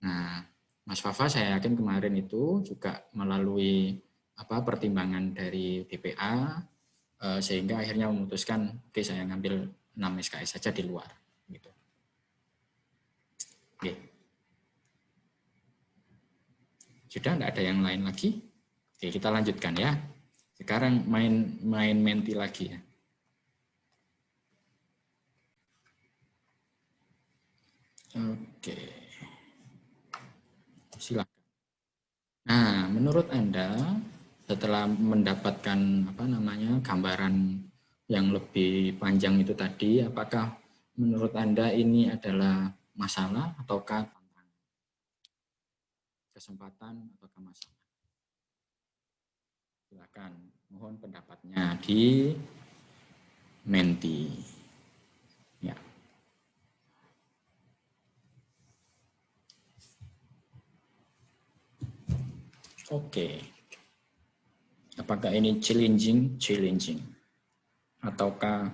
S3: Nah, Mas Fafa saya yakin kemarin itu juga melalui pertimbangan dari DPA sehingga akhirnya memutuskan oke saya ngambil 6 SKS saja di luar gitu. Oke. Sudah enggak ada yang lain lagi? Oke, kita lanjutkan ya. Sekarang main menti lagi ya. Oke. Silakan. Nah, menurut Anda setelah mendapatkan gambaran yang lebih panjang itu tadi, apakah menurut Anda ini adalah masalah ataukah tantangan? Kesempatan ataukah masalah? Silakan, mohon pendapatnya di Menti. Ya. Oke. Apakah ini challenging ataukah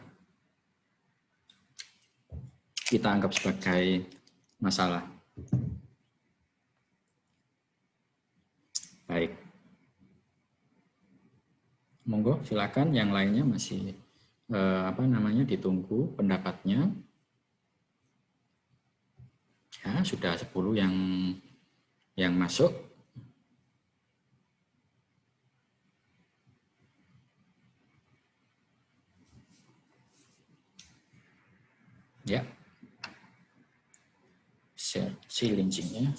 S3: kita anggap sebagai masalah? Baik. Monggo silakan, yang lainnya masih ditunggu pendapatnya. Ya, sudah 10 yang masuk. Ya, challenging ya.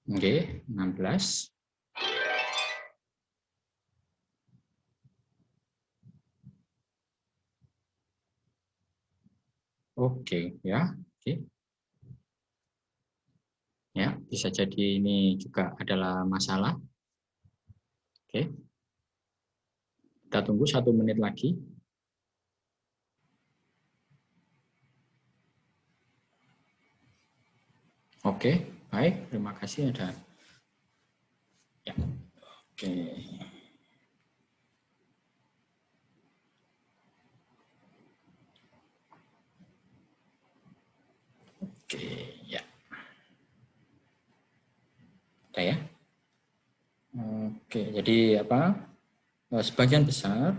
S3: Oke, 16. Oke, ya. Oke. Ya, bisa jadi ini juga adalah masalah. Oke. Kita tunggu 1 menit lagi. Oke, baik. Terima kasih ada. Ya. Oke. Oke, ya. Ada ya? Oke, jadi sebagian besar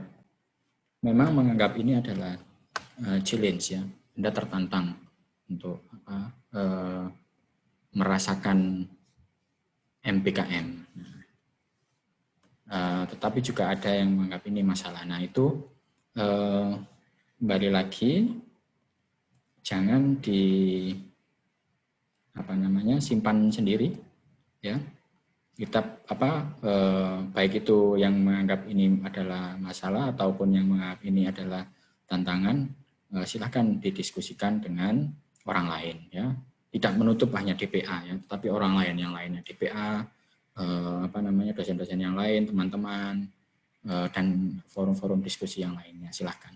S3: memang menganggap ini adalah challenge ya. Anda tertantang untuk merasakan MBKM. Tetapi juga ada yang menganggap ini masalah. Nah, itu kembali lagi jangan simpan sendiri ya. Kita baik itu yang menganggap ini adalah masalah ataupun yang menganggap ini adalah tantangan, silakan didiskusikan dengan orang lain ya. Tidak menutup hanya DPA ya, tetapi orang lain yang lainnya, DPA, dosen-dosen yang lain, teman-teman, dan forum-forum diskusi yang lainnya, silakan.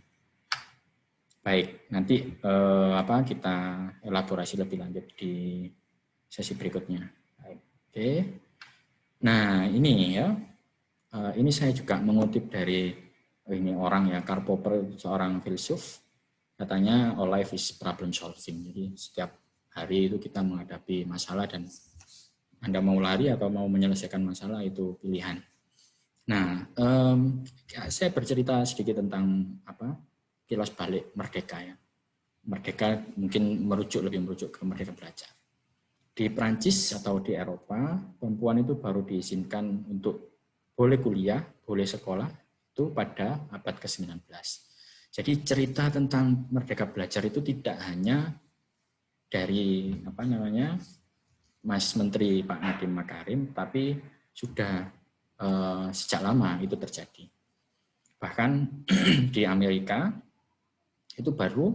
S3: Baik, nanti kita elaborasi lebih lanjut di sesi berikutnya. Baik, oke. Nah, ini ya, ini saya juga mengutip dari ini orang ya, Karl Popper, seorang filsuf, katanya all life is problem solving. Jadi setiap hari itu kita menghadapi masalah dan Anda mau lari atau mau menyelesaikan masalah itu pilihan. Nah, saya bercerita sedikit tentang kilas balik Merdeka ya. Merdeka mungkin lebih merujuk ke Merdeka Belajar. Di Prancis atau di Eropa, perempuan itu baru diizinkan untuk boleh kuliah, boleh sekolah itu pada abad ke-19. Jadi cerita tentang Merdeka Belajar itu tidak hanya dari Mas Menteri Pak Nadiem Makarim, tapi sudah sejak lama itu terjadi. Bahkan di Amerika itu baru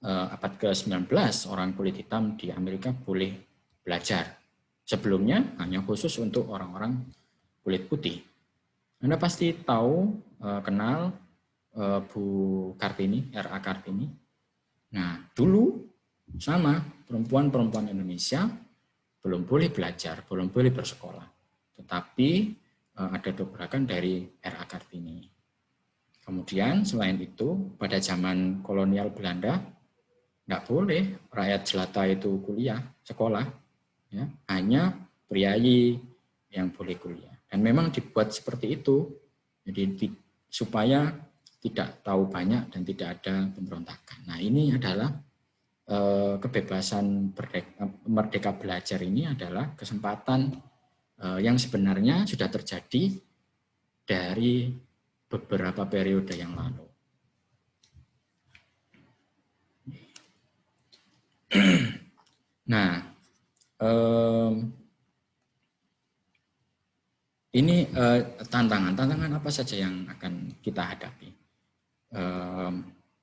S3: abad ke-19 orang kulit hitam di Amerika boleh belajar. Sebelumnya hanya khusus untuk orang-orang kulit putih. Anda pasti tahu, kenal Bu Kartini, R.A. Kartini. Nah, dulu sama perempuan-perempuan Indonesia belum boleh belajar, belum boleh bersekolah. Tetapi ada dobrakan dari R.A. Kartini. Kemudian selain itu, pada zaman kolonial Belanda, nggak boleh rakyat jelata itu kuliah, sekolah. Ya, hanya priayi yang boleh kuliah. Dan memang dibuat seperti itu, jadi supaya tidak tahu banyak dan tidak ada pemberontakan. Nah, ini adalah kebebasan merdeka belajar ini adalah kesempatan yang sebenarnya sudah terjadi dari beberapa periode yang lalu. Nah, ini tantangan apa saja yang akan kita hadapi.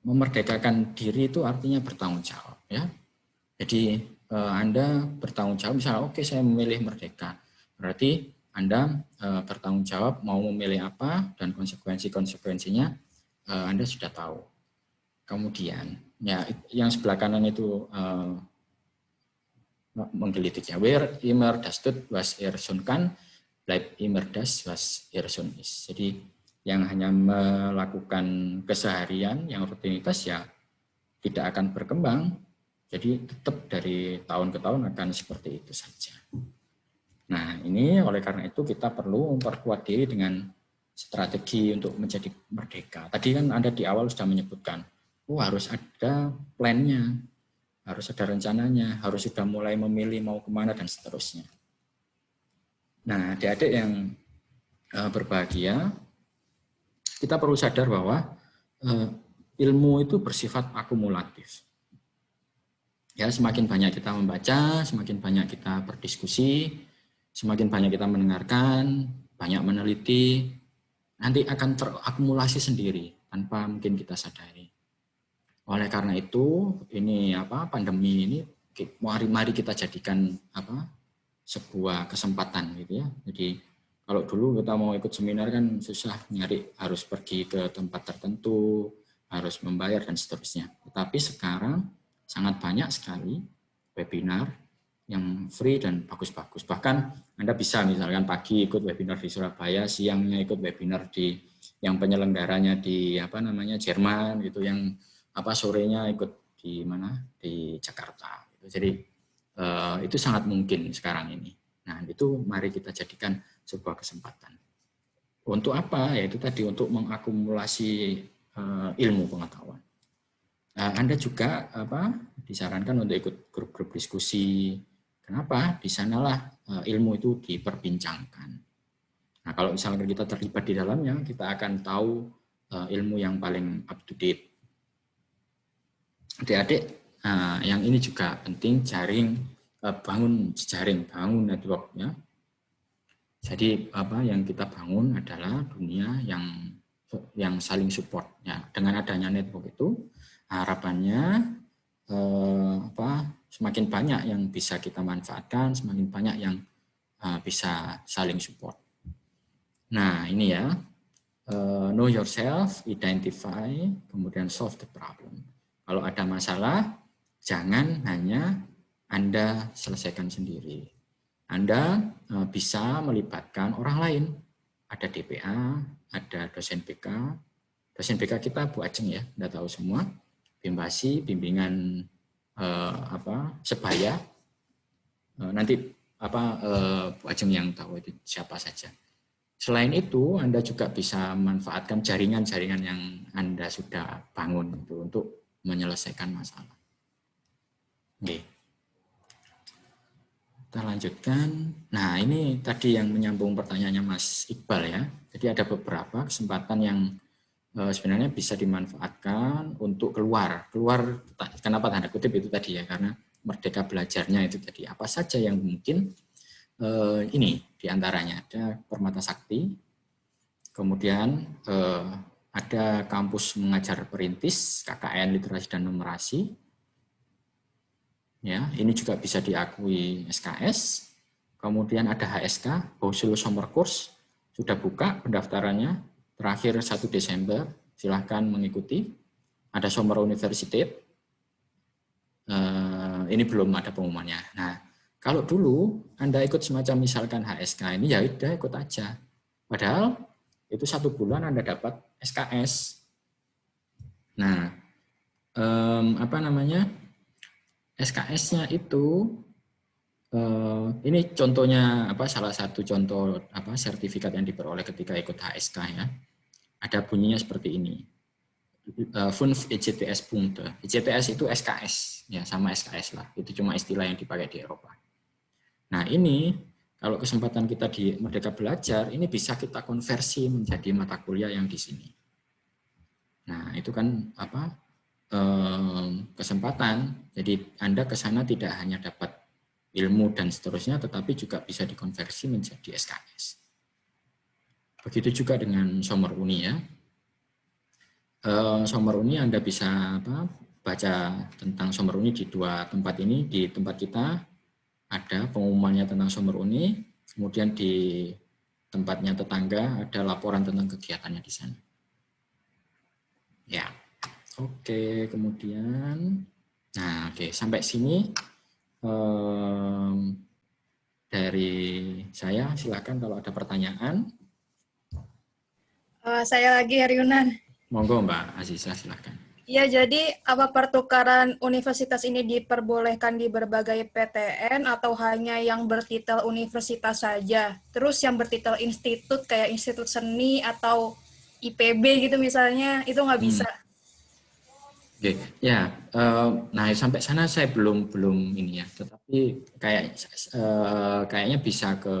S3: Memerdekakan diri itu artinya bertanggung jawab, ya. Jadi Anda bertanggung jawab, misalnya oke, saya memilih merdeka, berarti Anda bertanggung jawab mau memilih apa dan konsekuensinya Anda sudah tahu. Kemudian ya yang sebelah kanan itu menggelitiknya, wer immer das tut was sun kann, bleibt immer das was sun ist. Jadi yang hanya melakukan keseharian, yang rutinitas ya tidak akan berkembang. Jadi tetap dari tahun ke tahun akan seperti itu saja. Nah, ini oleh karena itu kita perlu memperkuat diri dengan strategi untuk menjadi merdeka. Tadi kan Anda di awal sudah menyebutkan, harus ada plannya, harus ada rencananya, harus sudah mulai memilih mau kemana dan seterusnya. Nah, adik-adik yang berbahagia, kita perlu sadar bahwa ilmu itu bersifat akumulatif. Ya, semakin banyak kita membaca, semakin banyak kita berdiskusi, semakin banyak kita mendengarkan, banyak meneliti, nanti akan terakumulasi sendiri tanpa mungkin kita sadari. Oleh karena itu, ini pandemi ini mari kita jadikan sebuah kesempatan gitu ya. Jadi kalau dulu kita mau ikut seminar kan susah, nyari harus pergi ke tempat tertentu, harus membayar dan seterusnya. Tetapi sekarang sangat banyak sekali webinar yang free dan bagus-bagus. Bahkan Anda bisa misalkan pagi ikut webinar di Surabaya, siangnya ikut webinar di yang penyelenggaranya di Jerman gitu, yang sorenya ikut di di Jakarta. Jadi itu sangat mungkin sekarang ini. Nah, itu mari kita jadikan sebuah kesempatan. Untuk apa? Yaitu tadi untuk mengakumulasi ilmu pengetahuan. Anda juga disarankan untuk ikut grup-grup diskusi. Kenapa? Di sanalah ilmu itu diperbincangkan. Nah, kalau misalnya kita terlibat di dalamnya, kita akan tahu ilmu yang paling up to date. Adik-adik, yang ini juga penting, bangun jejaring, bangun network, ya. Jadi yang kita bangun adalah dunia yang saling support, ya. Dengan adanya network itu harapannya semakin banyak yang bisa kita manfaatkan, semakin banyak yang bisa saling support. Nah, ini ya, know yourself, identify, kemudian solve the problem. Kalau ada masalah, jangan hanya Anda selesaikan sendiri. Anda bisa melibatkan orang lain. Ada DPA, ada dosen BK. Dosen BK kita Bu Ajeng ya, Anda tahu semua. Bimbasi, bimbingan sebaya. Nanti Bu Ajeng yang tahu itu siapa saja. Selain itu, Anda juga bisa manfaatkan jaringan-jaringan yang Anda sudah bangun untuk menyelesaikan masalah. Oke. Kita lanjutkan. Nah, ini tadi yang menyambung pertanyaannya Mas Iqbal ya. Jadi ada beberapa kesempatan yang sebenarnya bisa dimanfaatkan untuk keluar. Kenapa tanda kutip itu tadi ya? Karena merdeka belajarnya itu tadi. Apa saja yang mungkin ini diantaranya ada Permata Sakti, kemudian ada kampus mengajar perintis, KKN literasi dan numerasi. Ya, ini juga bisa diakui SKS. Kemudian ada HSK, Bausul Summer Course, sudah buka pendaftarannya, terakhir 1 Desember, silahkan mengikuti. Ada Summer University, ini belum ada pengumumannya. Nah, kalau dulu Anda ikut semacam misalkan HSK ini, ya udah ikut aja. Padahal itu 1 bulan Anda dapat SKS. Nah, apa namanya? SKS-nya itu ini contohnya salah satu contoh sertifikat yang diperoleh ketika ikut HSK ya. Ada bunyinya seperti ini. 5 ECTS-Punkte. ECTS itu SKS ya, sama SKS lah. Itu cuma istilah yang dipakai di Eropa. Nah, ini kalau kesempatan kita di Merdeka Belajar ini bisa kita konversi menjadi mata kuliah yang di sini. Nah, itu kan kesempatan. Jadi Anda ke sana tidak hanya dapat ilmu dan seterusnya, tetapi juga bisa dikonversi menjadi SKS. Begitu juga dengan Summer Uni ya. Summer Uni Anda bisa baca tentang Summer Uni di 2 tempat ini. Di tempat kita ada pengumumannya tentang Summer Uni, kemudian di tempatnya tetangga ada laporan tentang kegiatannya di sana. Ya. Oke, kemudian, sampai sini dari saya, silakan kalau ada pertanyaan.
S6: Saya lagi, Yunan.
S3: Monggo Mbak Aziza, silakan.
S6: Ya, jadi apa pertukaran universitas ini diperbolehkan di berbagai PTN atau hanya yang bertitel universitas saja? Terus yang bertitel institut kayak Institut Seni atau IPB gitu misalnya, itu nggak bisa?
S3: Oke, ya. Nah sampai sana saya belum ini ya, tetapi kayaknya bisa ke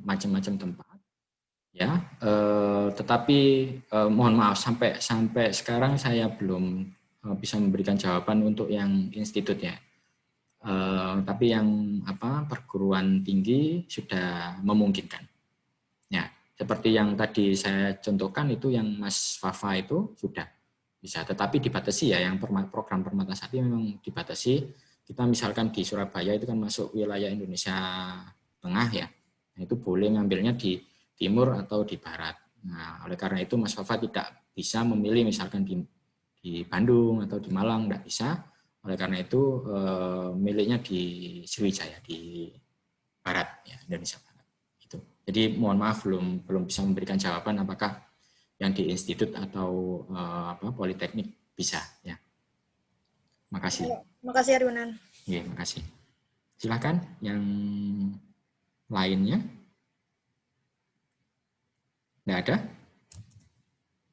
S3: macam-macam tempat, ya. Tetapi mohon maaf sampai sekarang saya belum bisa memberikan jawaban untuk yang institut ya. Tapi yang perguruan tinggi sudah memungkinkan. Ya, seperti yang tadi saya contohkan itu yang Mas Fafa itu sudah bisa, tetapi dibatasi ya, yang program Permata Sakti memang dibatasi. Kita misalkan di Surabaya itu kan masuk wilayah Indonesia Tengah ya, nah, itu boleh ngambilnya di timur atau di barat. Nah, oleh karena itu Mas Fafa tidak bisa memilih misalkan di Bandung atau di Malang, tidak bisa. Oleh karena itu miliknya di Sriwijaya di barat ya, Indonesia Barat. Gitu. Jadi mohon maaf belum bisa memberikan jawaban apakah yang di institut atau politeknik bisa ya. Makasih.
S6: Makasih Yunan.
S3: Iya, makasih. Silakan yang lainnya. Tidak ada?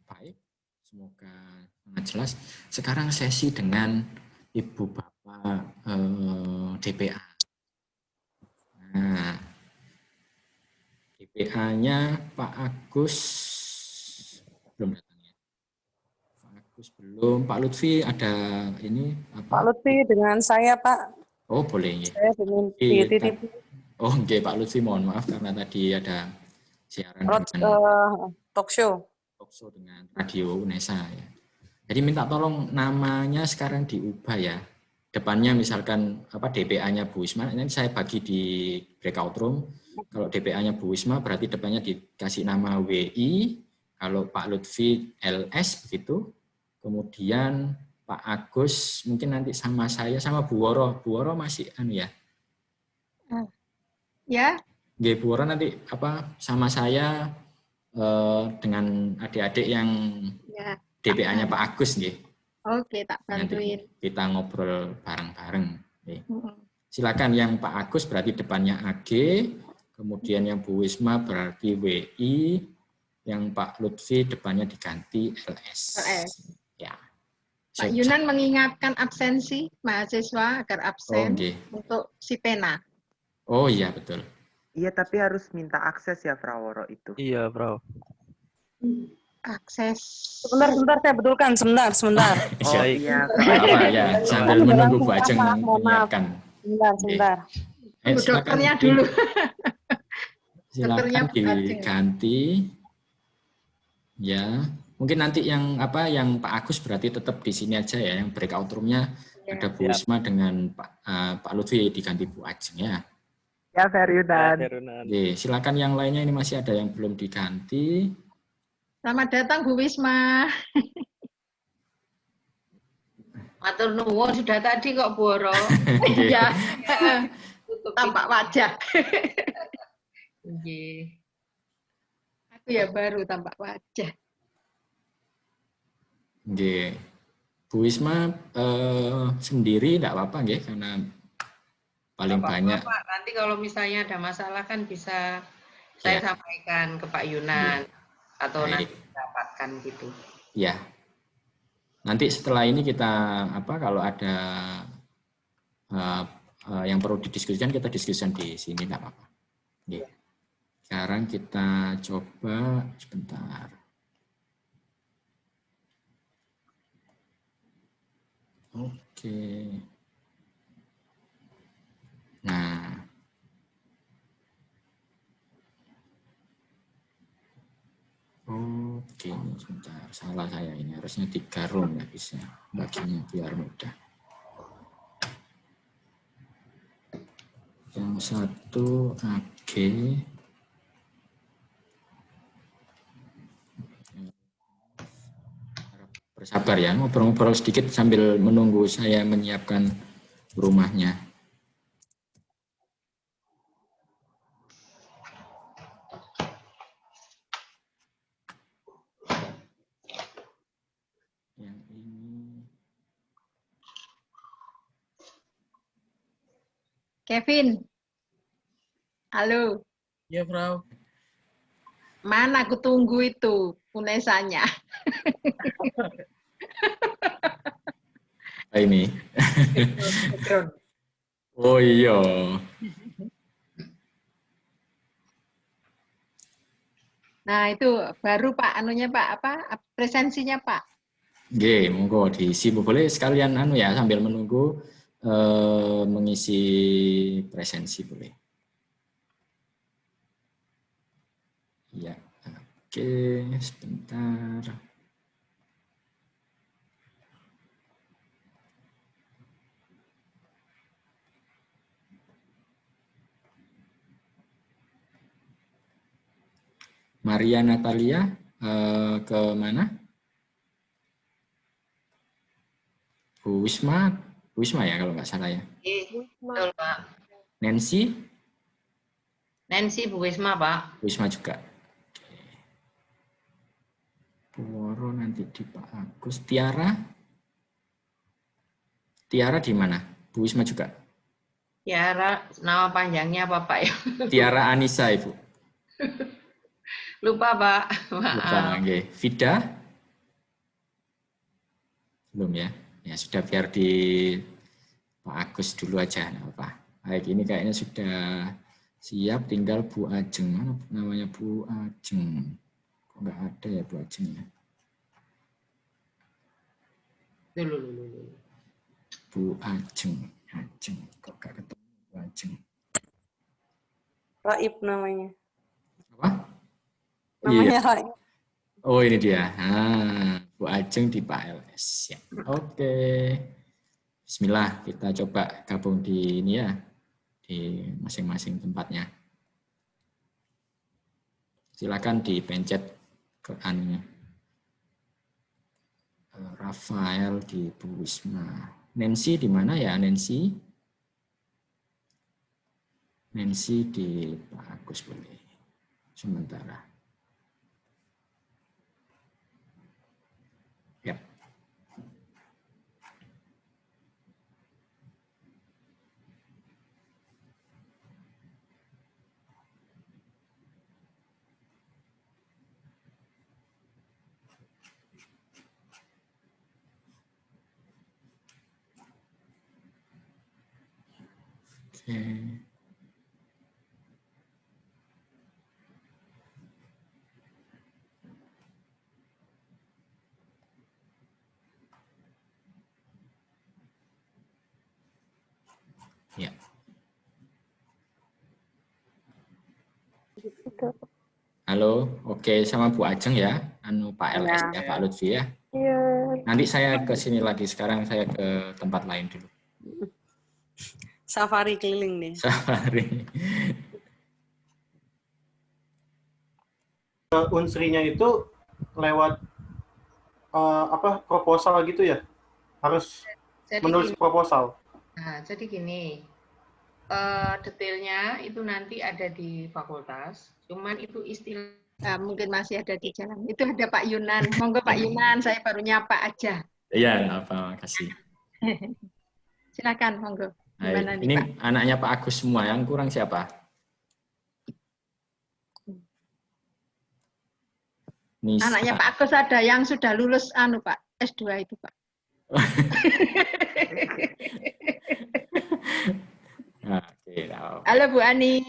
S3: Baik. Semoga sangat jelas. Sekarang sesi dengan Ibu Bapak DPA. Nah, DPA-nya Pak Agus belum datang ya. Pak Agus belum. Pak Lutfi ada ini apa?
S1: Pak Lutfi dengan saya Pak.
S3: Oh boleh ya.
S1: Saya dititip.
S3: Oh oke Pak Lutfi, mohon maaf karena tadi ada siaran
S1: talk show
S3: dengan Radio UNESA ya. Jadi minta tolong namanya sekarang diubah ya. Depannya misalkan DPA-nya Bu Wisma, ini saya bagi di breakout room. Kalau DPA-nya Bu Wisma berarti depannya dikasih nama WI. Kalau Pak Lutfi LS begitu, kemudian Pak Agus mungkin nanti sama saya sama Bu Woro. Bu Woro masih ya?
S2: Ya.
S3: Nggih, Bu Woro nanti sama saya dengan adik-adik yang
S2: ya.
S3: DPA-nya Pak Agus nggih.
S2: Oke, tak bantuin.
S3: Nanti kita ngobrol bareng-bareng. Silakan yang Pak Agus berarti depannya AG, kemudian yang Bu Wisma berarti WI. Yang Pak Lutfi depannya diganti LS. Ya.
S2: Pak Yunan mengingatkan absensi mahasiswa agar absen untuk si pena.
S3: Oh iya betul.
S5: Iya tapi harus minta akses ya Praworo itu.
S9: Iya Bro.
S2: Akses.
S1: Sebentar saya betulkan sebentar.
S5: Oh iya.
S3: Ya sambil menunggu Bu Ajeng menyiapkan.
S1: Sebentar.
S2: Dokternya dulu.
S3: Silakan diganti. Ya, Mungkin nanti yang Pak Agus berarti tetap di sini aja ya, yang breakout room-nya ada Bu
S9: Siap.
S3: Wisma dengan Pak Lutfi diganti Bu Ajeng ya.
S5: Ya, Feryunan.
S3: Oke, silakan yang lainnya, ini masih ada yang belum diganti.
S10: Selamat datang Bu Wisma. Matur nuwun sudah tadi kok Boro. Ya. Tampak wajah. Nggih. Aku ya baru tampak wajah.
S3: Oke. Bu Wisma sendiri enggak apa-apa nggih, karena paling banyak.
S10: Pak, nanti kalau misalnya ada masalah kan bisa saya sampaikan ke Pak Yunan atau nanti dapatkan gitu.
S3: Ya. Nanti setelah ini kita kalau ada yang perlu didiskusikan, kita diskusikan di sini, enggak apa-apa. Oke. Sekarang kita coba sebentar. Oke. Nah. Oke, sebentar. Salah saya ini. Harusnya 3 room ya bisa. Baginya biar mudah. Yang satu AG. Bersabar ya, ngobrol-ngobrol sedikit sambil menunggu saya menyiapkan rumahnya. Yang ini.
S10: Kevin. Halo.
S7: Ya, Frau.
S10: Mana aku tunggu itu punesanya.
S3: Ini. Oh iya.
S10: Nah, itu baru Pak anunya Pak, presensinya Pak.
S3: Oke, monggo diisi, boleh sekalian ya sambil menunggu mengisi presensi boleh. Ya, oke, sebentar. Maria Natalia ke mana? Bu Wisma ya kalau nggak salah ya.
S10: Betul Pak.
S3: Nancy?
S10: Nancy Bu Wisma Pak.
S3: Bu Wisma juga. Bu Woro nanti di Pak Agus. Tiara? Tiara di mana? Bu Wisma juga.
S10: Tiara, nama panjangnya apa Pak ya?
S3: Tiara Anissa Ibu.
S10: Lupa Pak. Maaf.
S3: Lupa, okay. Vida? Belum ya? Ya sudah, biar di Pak Agus dulu aja, nggak apa. Baik, ini kayaknya sudah siap, tinggal Bu Ajeng. Mana namanya Bu Ajeng? Kok nggak ada ya Bu Ajeng ya? Bu Ajeng. Ajeng, kok nggak ketemu Bu Ajeng?
S1: Raib namanya.
S3: Apa?
S1: Namanya
S3: Iya.
S1: Raib.
S3: Oh ini dia. Bu Ajeng di Pak LS. Ya. Oke. Bismillah, kita coba gabung di ini ya, di masing-masing tempatnya. Silakan dipencet ke anunya. Rafael di Bu Wisma. Nancy di mana ya Nancy? Nancy di Pak Agus boleh. Sementara. Ya. Oke. Ya. Halo, oke, sama Bu Ajeng ya. Pak LS ya, Pak Lutfi ya.
S2: Iya.
S3: Nanti saya ke sini lagi, sekarang saya ke tempat lain dulu.
S1: Safari keliling nih.
S3: Safari.
S7: Unsrinya itu lewat proposal gitu ya? Harus
S10: Jadi
S7: menulis
S10: gini,
S7: proposal.
S10: nah, jadi gini, detailnya itu nanti ada di fakultas, cuman itu istilah mungkin masih ada di jalan. Itu ada Pak Yunan, monggo Pak Yunan, saya baru nyapa aja.
S3: Iya, apa, makasih.
S10: Silakan, monggo.
S3: Hai,
S10: Gimana nih
S3: ini
S10: Pak?
S3: anaknya Pak Agus semua, yang kurang siapa? Nisa.
S10: Anaknya Pak Agus ada yang sudah lulus Pak, S2 itu Pak.
S3: Nah, oke, nah.
S10: Halo Bu Ani.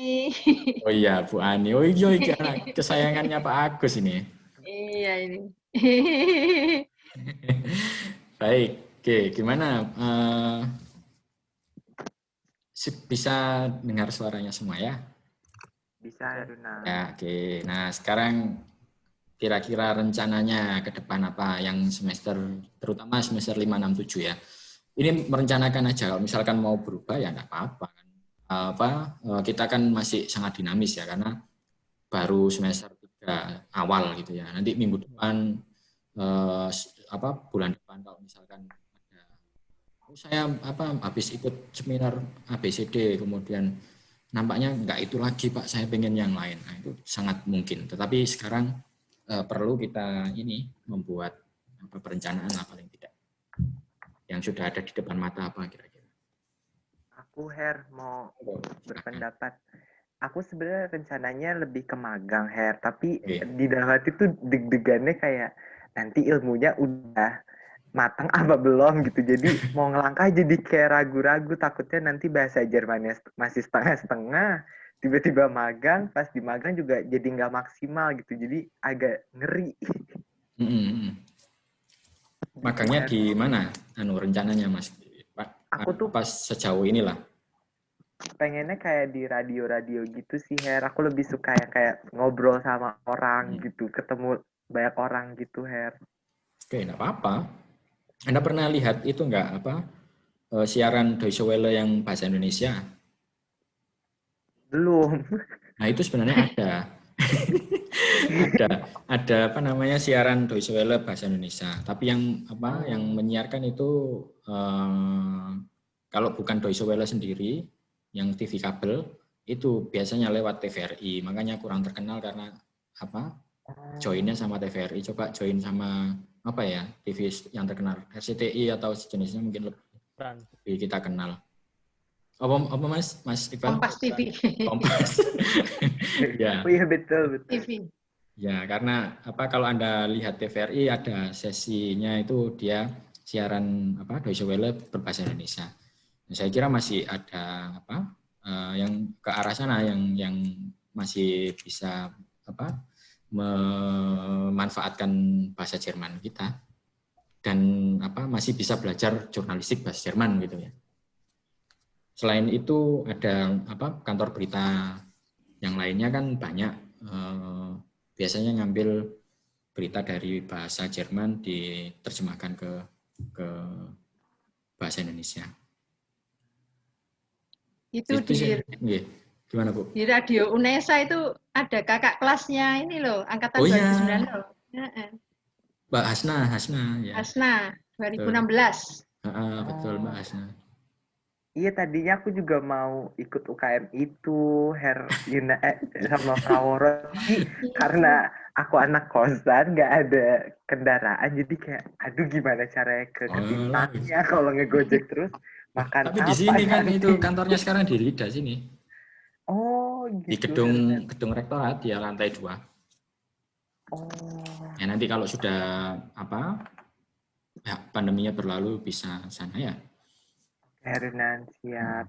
S3: Oh iya, Bu Ani. Oh iya, anak kesayangannya Pak Agus ini.
S10: Iya ini.
S3: Baik, oke, gimana? Bisa dengar suaranya semua ya?
S5: Bisa, Runa.
S3: Ya, oke. Nah, sekarang kira-kira rencananya ke depan apa yang semester, terutama semester 5, 6, 7 ya. Ini merencanakan aja, kalau misalkan mau berubah ya enggak apa-apa. Kita kan masih sangat dinamis ya, karena baru semester 3 awal gitu ya. Nanti minggu depan, bulan depan kalau misalkan ada, saya habis ikut seminar ABCD, kemudian nampaknya enggak itu lagi Pak, saya pengen yang lain. Nah, itu sangat mungkin. Tetapi sekarang perlu kita membuat perencanaan lah paling tidak. Yang sudah ada di depan mata apa kira-kira?
S5: Aku mau berpendapat. Aku sebenarnya rencananya lebih ke magang tapi di dalam hati tuh deg-degannya kayak nanti ilmunya udah matang apa belum gitu. Jadi mau ngelangkah jadi kayak ragu-ragu, takutnya nanti bahasa Jermannya masih setengah-setengah. Tiba-tiba magang, pas di magang juga jadi nggak maksimal gitu, jadi agak ngeri.
S3: Magangnya di mana? Rencananya Mas?
S5: Aku tuh
S3: pas sejauh inilah.
S5: Pengennya kayak di radio-radio gitu sih, Her. Aku lebih suka yang kayak ngobrol sama orang gitu, ketemu banyak orang gitu, Her.
S3: Oke, enggak apa-apa. Anda pernah lihat itu enggak siaran Deutsche Welle yang bahasa Indonesia?
S5: Belum.
S3: Nah, itu sebenarnya ada. ada siaran Deutsche Welle bahasa Indonesia. Tapi yang menyiarkan itu kalau bukan Deutsche Welle sendiri, yang TV kabel itu biasanya lewat TVRI. Makanya kurang terkenal karena joinnya sama TVRI. Coba join sama TV yang terkenal, RCTI atau sejenisnya mungkin lebih kita kenal. Apa Mas Iqbal?
S10: Kompas TV.
S3: Kompas. Ya.
S5: Oh iya betul.
S10: TV.
S3: Ya, karena kalau Anda lihat TVRI ada sesinya itu dia siaran Deutsche Welle berbahasa Indonesia. Nah, saya kira masih ada yang ke arah sana yang masih bisa memanfaatkan bahasa Jerman kita dan masih bisa belajar jurnalistik bahasa Jerman gitu ya. Selain itu ada kantor berita yang lainnya kan banyak, biasanya ngambil berita dari bahasa Jerman diterjemahkan ke bahasa Indonesia.
S10: Itu
S3: gimana Bu?
S10: Di Radio UNESA itu ada kakak kelasnya ini loh, angkatan 2009 loh.
S3: Mbak Hasna ya.
S10: Hasna 2016.
S3: Betul Mbak Hasna.
S5: Iya, tadinya aku juga mau ikut UKM itu, sama Kaworo. Karena aku anak kosan, nggak ada kendaraan, jadi kayak, aduh gimana caranya ke Ketintangnya kalau ngegojek terus makan.
S3: Tapi di sini kan itu kantornya sekarang di Rida sini.
S5: Oh, gitu.
S3: Di gedung rektorat ya, lantai 2. Ya nanti kalau sudah pandeminya berlalu bisa sana ya.
S5: Hernan, siap.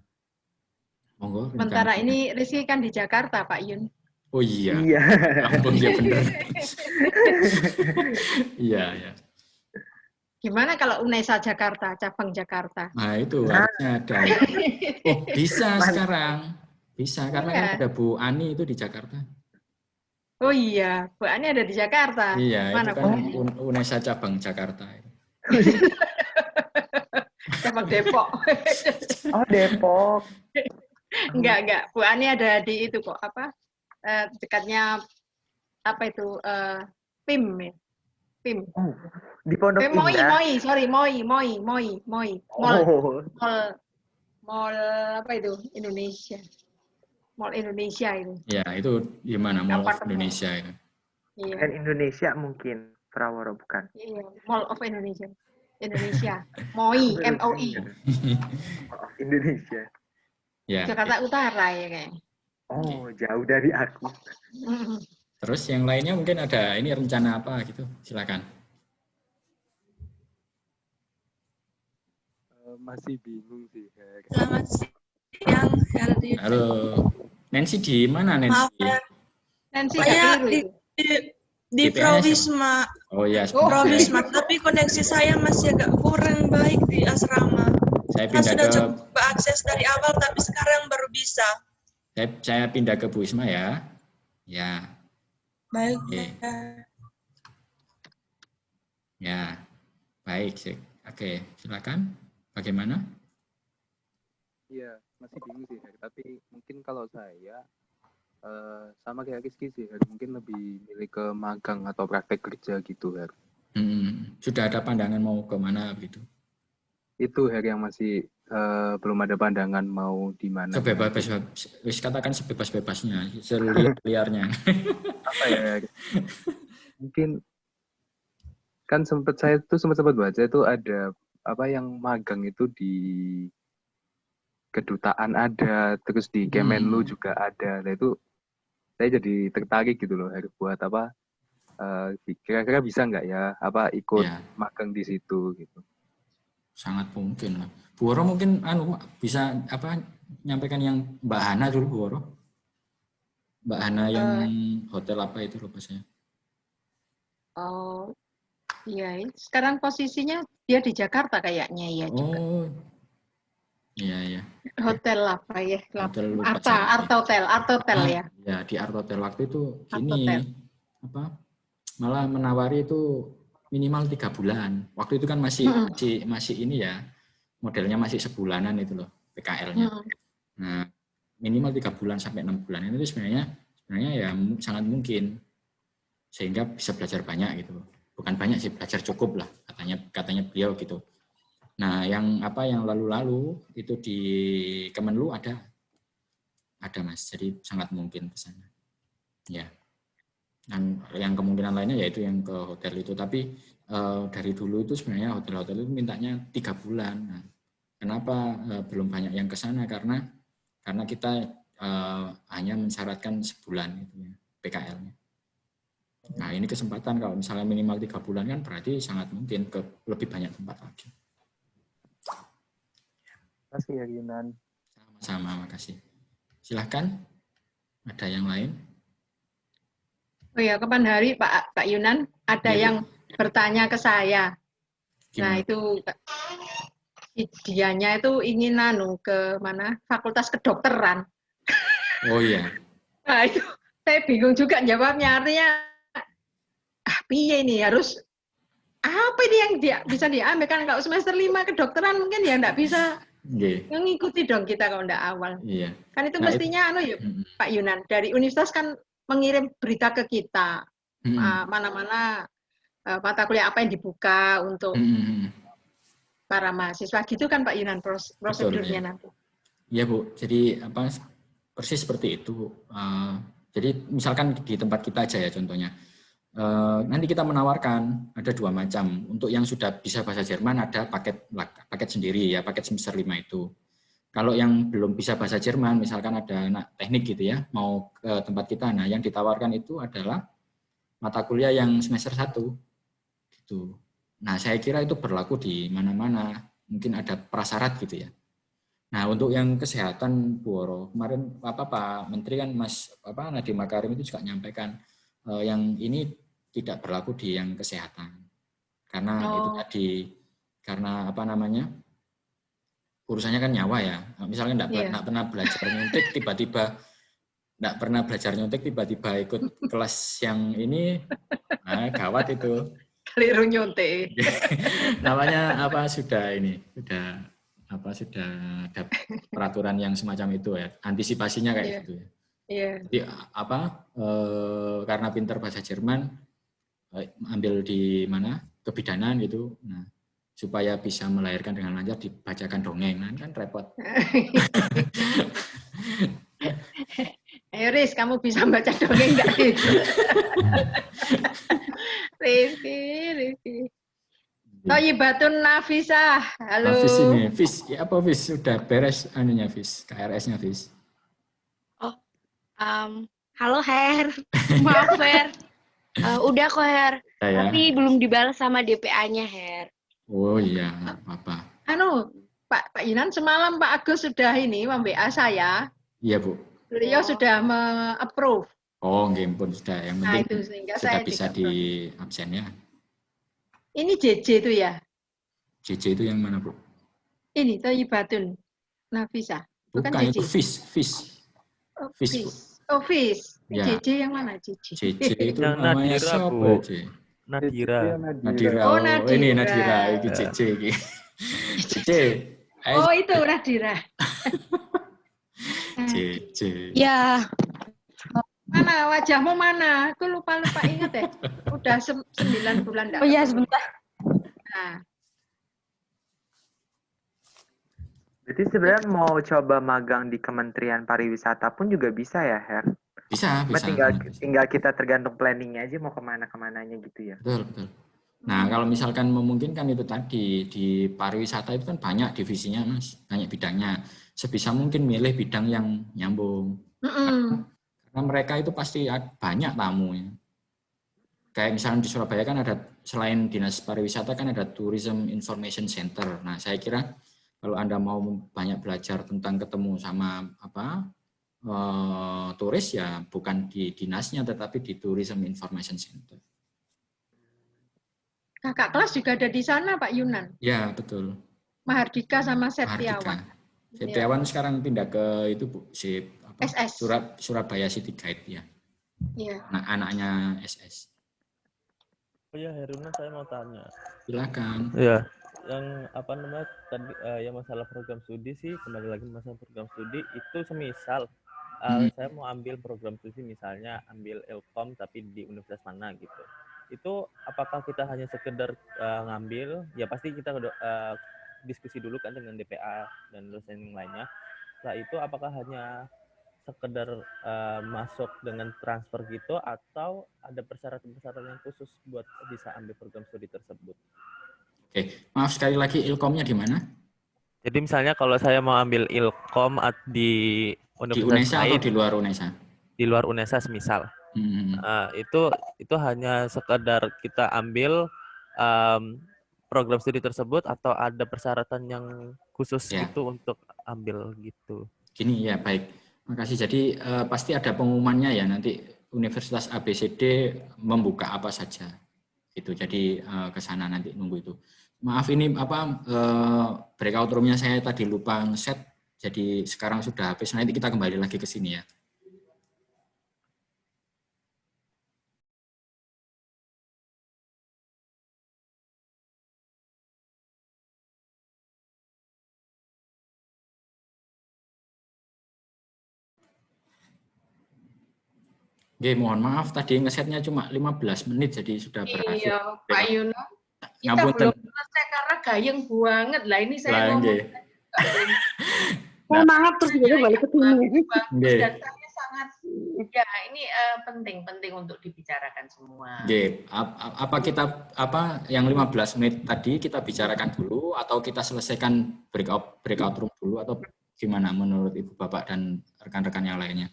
S3: Monggo.
S10: Sementara ini Rizky kan di Jakarta, Pak Yun.
S3: Oh iya. Ampun, ya benar. Iya.
S10: Gimana kalau UNESA Jakarta, cabang Jakarta?
S3: Nah itu harusnya ada. Oh bisa sekarang. Bisa, karena kan ada Bu Ani itu di Jakarta.
S10: Oh iya, Bu Ani ada di Jakarta.
S3: Iya, itu
S10: Mana
S3: kan
S10: Bu Ani?
S3: UNESA cabang Jakarta.
S10: Cabang Depok.
S5: Oh, Depok.
S10: Enggak. Bu Ani ada di itu kok, apa? Dekatnya apa itu? PIM ya. PIM.
S5: Oh, di Pondok
S10: Moi,
S5: Indah.
S10: Moi.
S5: Oh,
S10: Mall apa itu? Indonesia. Mall Indonesia itu.
S3: Ya, itu gimana? Mall of
S10: Apartemen.
S3: Indonesia itu.
S10: Iya.
S5: dan Indonesia mungkin, Praworo bukan.
S10: Iya, Mall of Indonesia. MOI, MOI.
S5: Indonesia.
S3: Ya.
S10: Jakarta Utara ya kayaknya.
S5: Oh, jauh dari aku.
S3: Terus yang lainnya mungkin ada ini rencana apa gitu? Silakan.
S11: Masih bingung sih.
S12: Selamat siang, Herdi.
S3: Halo. Nancy di mana, Nancy?
S12: Maaf ya.
S10: Nancy
S12: Saya
S10: Gabiru
S12: di
S3: PPS.
S12: Prowisma.
S3: Oh ya,
S12: Prowisma, tapi koneksi saya masih agak kurang baik di asrama.
S3: Saya
S12: Saya
S3: pindah
S12: sudah
S3: ke
S12: coba akses dari awal, tapi sekarang baru bisa.
S3: saya pindah ke Bu Isma ya. Ya.
S12: Baik.
S3: Oke. Ya. Baik, sih. Oke, silakan. Bagaimana?
S11: Iya, masih bingung sih, tapi mungkin kalau saya sama kayak Rizky sih, mungkin lebih milih ke magang atau praktek kerja gitu, Her.
S3: Sudah ada pandangan mau ke mana begitu?
S11: Itu Her yang masih belum ada pandangan mau di mana.
S3: Sebebas, katakan sebebas-bebasnya, seliar-liarnya.
S11: Apa ya? Mungkin kan saya sempat baca itu ada apa yang magang itu di kedutaan ada, terus di Kemenlu juga ada. Nah itu saya jadi tertarik gitu loh, Her, buat apa? Kira-kira bisa nggak ya apa ikut magang di situ gitu?
S3: Sangat mungkin lah. Bu Woro mungkin bisa apa nyampaikan yang Mbak Hana dulu, Bu Woro. Mbak Hana yang hotel apa itu lupa saya.
S10: Oh, iya. Sekarang posisinya dia di Jakarta kayaknya ya juga.
S3: Oh, iya.
S10: Hotel apa ya?
S3: Hotel
S10: Arta Hotel ya.
S3: Ya, di Arta Hotel waktu itu gini, apa? Malah menawari itu minimal 3 bulan. Waktu itu kan masih ini ya, modelnya masih sebulanan itu loh PKL-nya. Nah, minimal 3 bulan sampai 6 bulan itu sebenarnya ya sangat mungkin, sehingga bisa belajar banyak gitu. Bukan banyak sih, belajar cukup lah katanya beliau gitu. Nah, yang lalu-lalu itu di Kemenlu ada Mas, jadi sangat mungkin ke sana. Ya. Dan yang kemungkinan lainnya yaitu yang ke hotel itu, tapi dari dulu itu sebenarnya hotel-hotel itu mintanya 3 bulan. Nah, kenapa belum banyak yang ke sana? Karena kita hanya mensyaratkan sebulan itu ya, PKL-nya. Nah, ini kesempatan kalau misalnya minimal 3 bulan kan berarti sangat mungkin ke lebih banyak tempat lagi.
S11: Terima kasih ya, Yunan.
S3: Sama-sama, makasih. Silahkan, ada yang lain?
S10: Oh ya, kapan hari Pak Yunan ada yang bertanya ke saya. Nah, itu dianya itu ingin ke mana? Fakultas Kedokteran.
S3: Oh iya.
S10: Nah, itu saya bingung juga jawabnya. Artinya piye ini harus apa ini yang bisa diambil kan kalau semester 5 kedokteran mungkin ya enggak bisa ngikuti dong kita kalau enggak awal.
S3: Iya.
S10: Kan itu mestinya Pak Yunan dari universitas kan mengirim berita ke kita mana-mana mata kuliah apa yang dibuka untuk para mahasiswa gitu kan Pak Yunan prosedurnya nanti.
S3: Iya Bu, jadi persis seperti itu. Jadi misalkan di tempat kita aja ya contohnya. Nanti kita menawarkan ada 2 macam. Untuk yang sudah bisa bahasa Jerman ada paket sendiri ya, paket semester 5 itu. Kalau yang belum bisa bahasa Jerman, misalkan ada anak teknik gitu ya, mau ke tempat kita, nah yang ditawarkan itu adalah mata kuliah yang semester 1 gitu. Nah, saya kira itu berlaku di mana-mana, mungkin ada prasyarat gitu ya. Nah, untuk yang kesehatan Bu Woro, kemarin Pak Menteri kan Nadiem Makarim itu juga nyampaikan yang ini tidak berlaku di yang kesehatan. Karena itu tadi, karena urusannya kan nyawa ya. Misalnya enggak pernah belajar nyuntik, tiba-tiba nggak pernah belajar nyontek tiba-tiba ikut kelas yang ini, nah, gawat itu.
S10: Keliru nyontek.
S3: Namanya apa sudah ada peraturan yang semacam itu ya, antisipasinya kayak gitu ya. Jadi karena pintar bahasa Jerman, ambil di mana kebidanan gitu, nah supaya bisa melahirkan dengan lancar dibacakan dongeng, nah, kan repot.
S10: Ayo Riz, kamu bisa baca dongeng nggak Riz? Rizky. Thayyibatun Nafisah. Halo.
S3: Fis ini, Fis, ya apa Fis? Sudah beres anunya Fis, KRS-nya Fis.
S13: Oh, halo Her, maaf Her. Udah kok Her, tapi belum dibalas sama DPA-nya Her.
S3: Oh iya, nggak apa-apa.
S10: Pak Yunan semalam Pak Agus sudah membA saya.
S3: Iya Bu.
S10: Beliau sudah me-approve.
S3: Oh, game pun sudah. Yang penting
S10: itu, sehingga
S3: sudah
S10: saya
S3: bisa di absennya.
S10: Ini JJ itu ya?
S3: JJ itu yang mana Bu?
S10: Ini Thayyibatun Nafisah.
S3: Bukan itu Fis.
S10: Oh,
S3: Fis.
S10: Oh, Fis.
S3: Ya.
S10: JJ yang mana JJ?
S3: JJ itu
S9: yang
S3: namanya
S9: Nadira,
S3: siapa?
S9: Bu.
S3: J?
S9: Nadira.
S3: Nadira.
S10: Oh,
S3: Oh, ini Nadira. Ini JJ. JJ.
S10: Oh, itu Nadira.
S3: JJ.
S13: Ya.
S10: Mana wajahmu mana? Aku lupa ingat ya. Udah 9 bulan.
S13: Oh iya sebentar.
S10: Nah.
S5: Berarti sebenarnya mau coba magang di Kementerian Pariwisata pun juga bisa ya, Her?
S3: Bisa.
S5: Tinggal kita tergantung planningnya aja mau kemana-kemananya gitu ya.
S3: Betul. Nah, kalau misalkan memungkinkan itu tadi, di pariwisata itu kan banyak divisinya, Mas. Banyak bidangnya. Sebisa mungkin milih bidang yang nyambung. Karena mereka itu pasti banyak tamunya. Kayak misalnya di Surabaya kan ada, selain Dinas Pariwisata kan ada Tourism Information Center. Nah, saya kira kalau Anda mau banyak belajar tentang ketemu sama turis ya bukan di dinasnya tetapi di Tourism Information Center.
S10: Kakak kelas juga ada di sana Pak Yunan.
S3: Ya, betul.
S10: Mahardika sama Septiawan.
S3: Septiawan sekarang pindah ke itu Bu,
S10: SS.
S3: Surabaya City Guide ya.
S10: Iya.
S3: Anaknya SS.
S9: Oh ya, Heruna saya mau tanya.
S3: Silakan.
S9: Iya. Yang tadi yang masalah program studi sih, kembali lagi masalah program studi itu semisal saya mau ambil program studi misalnya ambil Ilkom tapi di universitas mana gitu. Itu apakah kita hanya sekedar ngambil, ya pasti kita diskusi dulu kan dengan DPA dan dosen yang lainnya. Setelah itu apakah hanya sekedar masuk dengan transfer gitu atau ada persyaratan-persyaratan yang khusus buat bisa ambil program studi tersebut?
S3: Oke, maaf sekali lagi Ilkomnya di mana?
S9: Jadi misalnya kalau saya mau ambil Ilkom di universitas
S3: UNESA atau di luar UNESA?
S9: Di luar UNESA semisal. Itu hanya sekedar kita ambil program studi tersebut atau ada persyaratan yang khusus gitu untuk ambil gitu.
S3: Gini ya, baik. Makasih. Jadi pasti ada pengumumannya ya nanti Universitas ABCD membuka apa saja. Gitu. Jadi ke sana nanti nunggu itu. Maaf ini breakout room-nya saya tadi lupa nge-set. Jadi sekarang sudah habis. Nanti kita kembali lagi ke sini ya. Oke, mohon maaf tadi ngesetnya cuma 15 menit jadi sudah berhasil.
S10: Iya, Pak Yuno. Kita belum selesai karena gayeng banget. Lah ini saya ngomong.
S13: Maaf terus juga balik ke sini.
S10: Dan saya sangat ini penting untuk dibicarakan semua.
S3: Oke, yang 15 menit tadi kita bicarakan dulu atau kita selesaikan breakout room dulu atau gimana menurut Ibu Bapak dan rekan-rekan yang lainnya?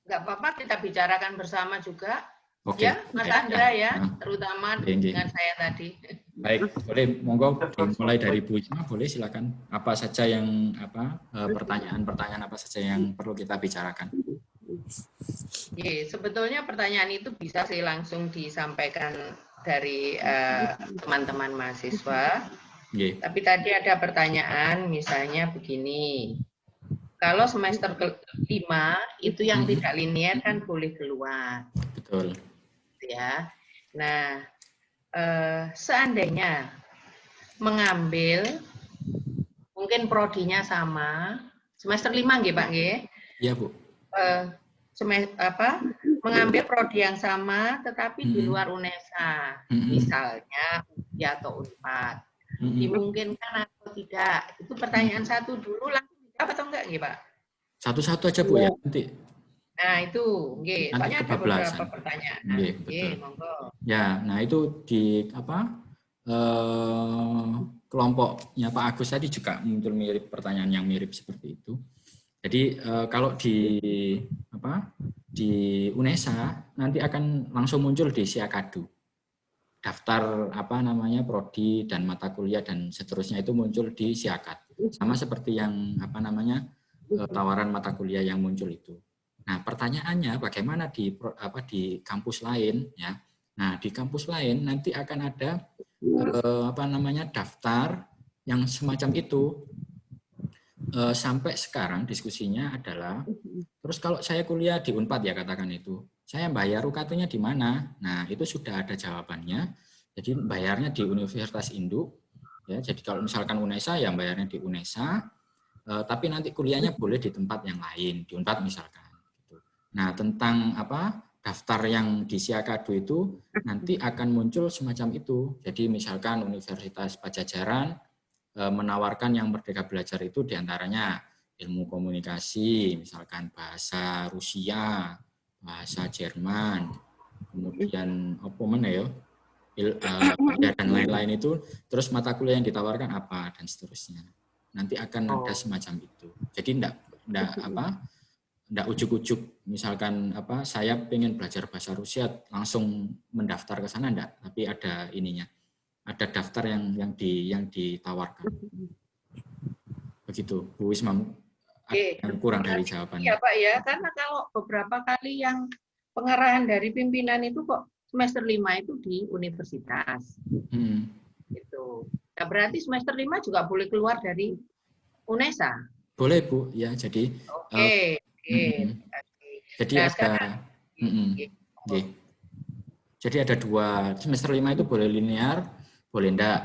S10: Nggak apa-apa, kita bicarakan bersama juga.
S3: Oke.
S10: Ya, Mas Andra ya, terutama dengan saya tadi.
S3: Baik, boleh monggo dimulai dari Bu Isma, boleh silakan. Apa saja yang pertanyaan-pertanyaan apa saja yang perlu kita bicarakan?
S10: Sebetulnya pertanyaan itu bisa sih langsung disampaikan dari teman-teman mahasiswa. Tapi tadi ada pertanyaan misalnya begini.
S14: Kalau semester kelima itu yang tidak linear kan boleh keluar.
S3: Betul.
S14: Ya. Nah, seandainya mengambil mungkin prodinya sama semester 5 nggih Pak nggih?
S3: Iya Bu.
S14: Mengambil prodi yang sama tetapi di luar UNESA, misalnya UI atau Unpad. Dimungkinkan atau tidak? Itu pertanyaan satu dulu, langsung dijawab atau enggak nggih Pak?
S3: Satu-satu aja Bu ya nanti.
S14: Nah itu, nggih. Soalnya ada beberapa pertanyaan.
S3: Nggih, betul.
S14: Monggo.
S3: Ya, nah itu di kelompoknya Pak Agus tadi juga muncul mirip pertanyaan yang mirip seperti itu. Jadi kalau di UNESA nanti akan langsung muncul di Siakadu. Daftar prodi dan mata kuliah dan seterusnya itu muncul di Siakad. Sama seperti yang tawaran mata kuliah yang muncul itu. Nah, pertanyaannya bagaimana di kampus lain ya. Nah, di kampus lain nanti akan ada daftar yang semacam itu. Sampai sekarang diskusinya adalah terus kalau saya kuliah di Unpad ya katakan itu, saya bayar UKT-nya di mana? Nah, itu sudah ada jawabannya. Jadi bayarnya di Universitas Induk ya. Jadi kalau misalkan UNESA ya bayarnya di UNESA, tapi nanti kuliahnya boleh di tempat yang lain, di Unpad misalkan. Nah, tentang daftar yang di Siakadu itu nanti akan muncul semacam itu. Jadi misalkan Universitas Pajajaran menawarkan yang Merdeka Belajar itu diantaranya ilmu komunikasi, misalkan bahasa Rusia, bahasa Jerman, kemudian dan lain-lain itu. Terus mata kuliah yang ditawarkan apa dan seterusnya. Nanti akan ada semacam itu. Jadi enggak ujuk-ujuk misalkan saya pengen belajar bahasa Rusia langsung mendaftar ke sana enggak, tapi ada ininya. Ada daftar yang ditawarkan. Begitu, Bu Wisma. Yang kurang dari jawabannya.
S14: Iya Pak ya, karena kalau beberapa kali yang pengarahan dari pimpinan itu kok semester 5 itu di universitas. Gitu. Nah, berarti semester 5 juga boleh keluar dari UNESA?
S3: Boleh Bu, ya jadi.
S14: Oke.
S3: Jadi ada. Jadi ada dua, semester 5 itu boleh linear, boleh enggak.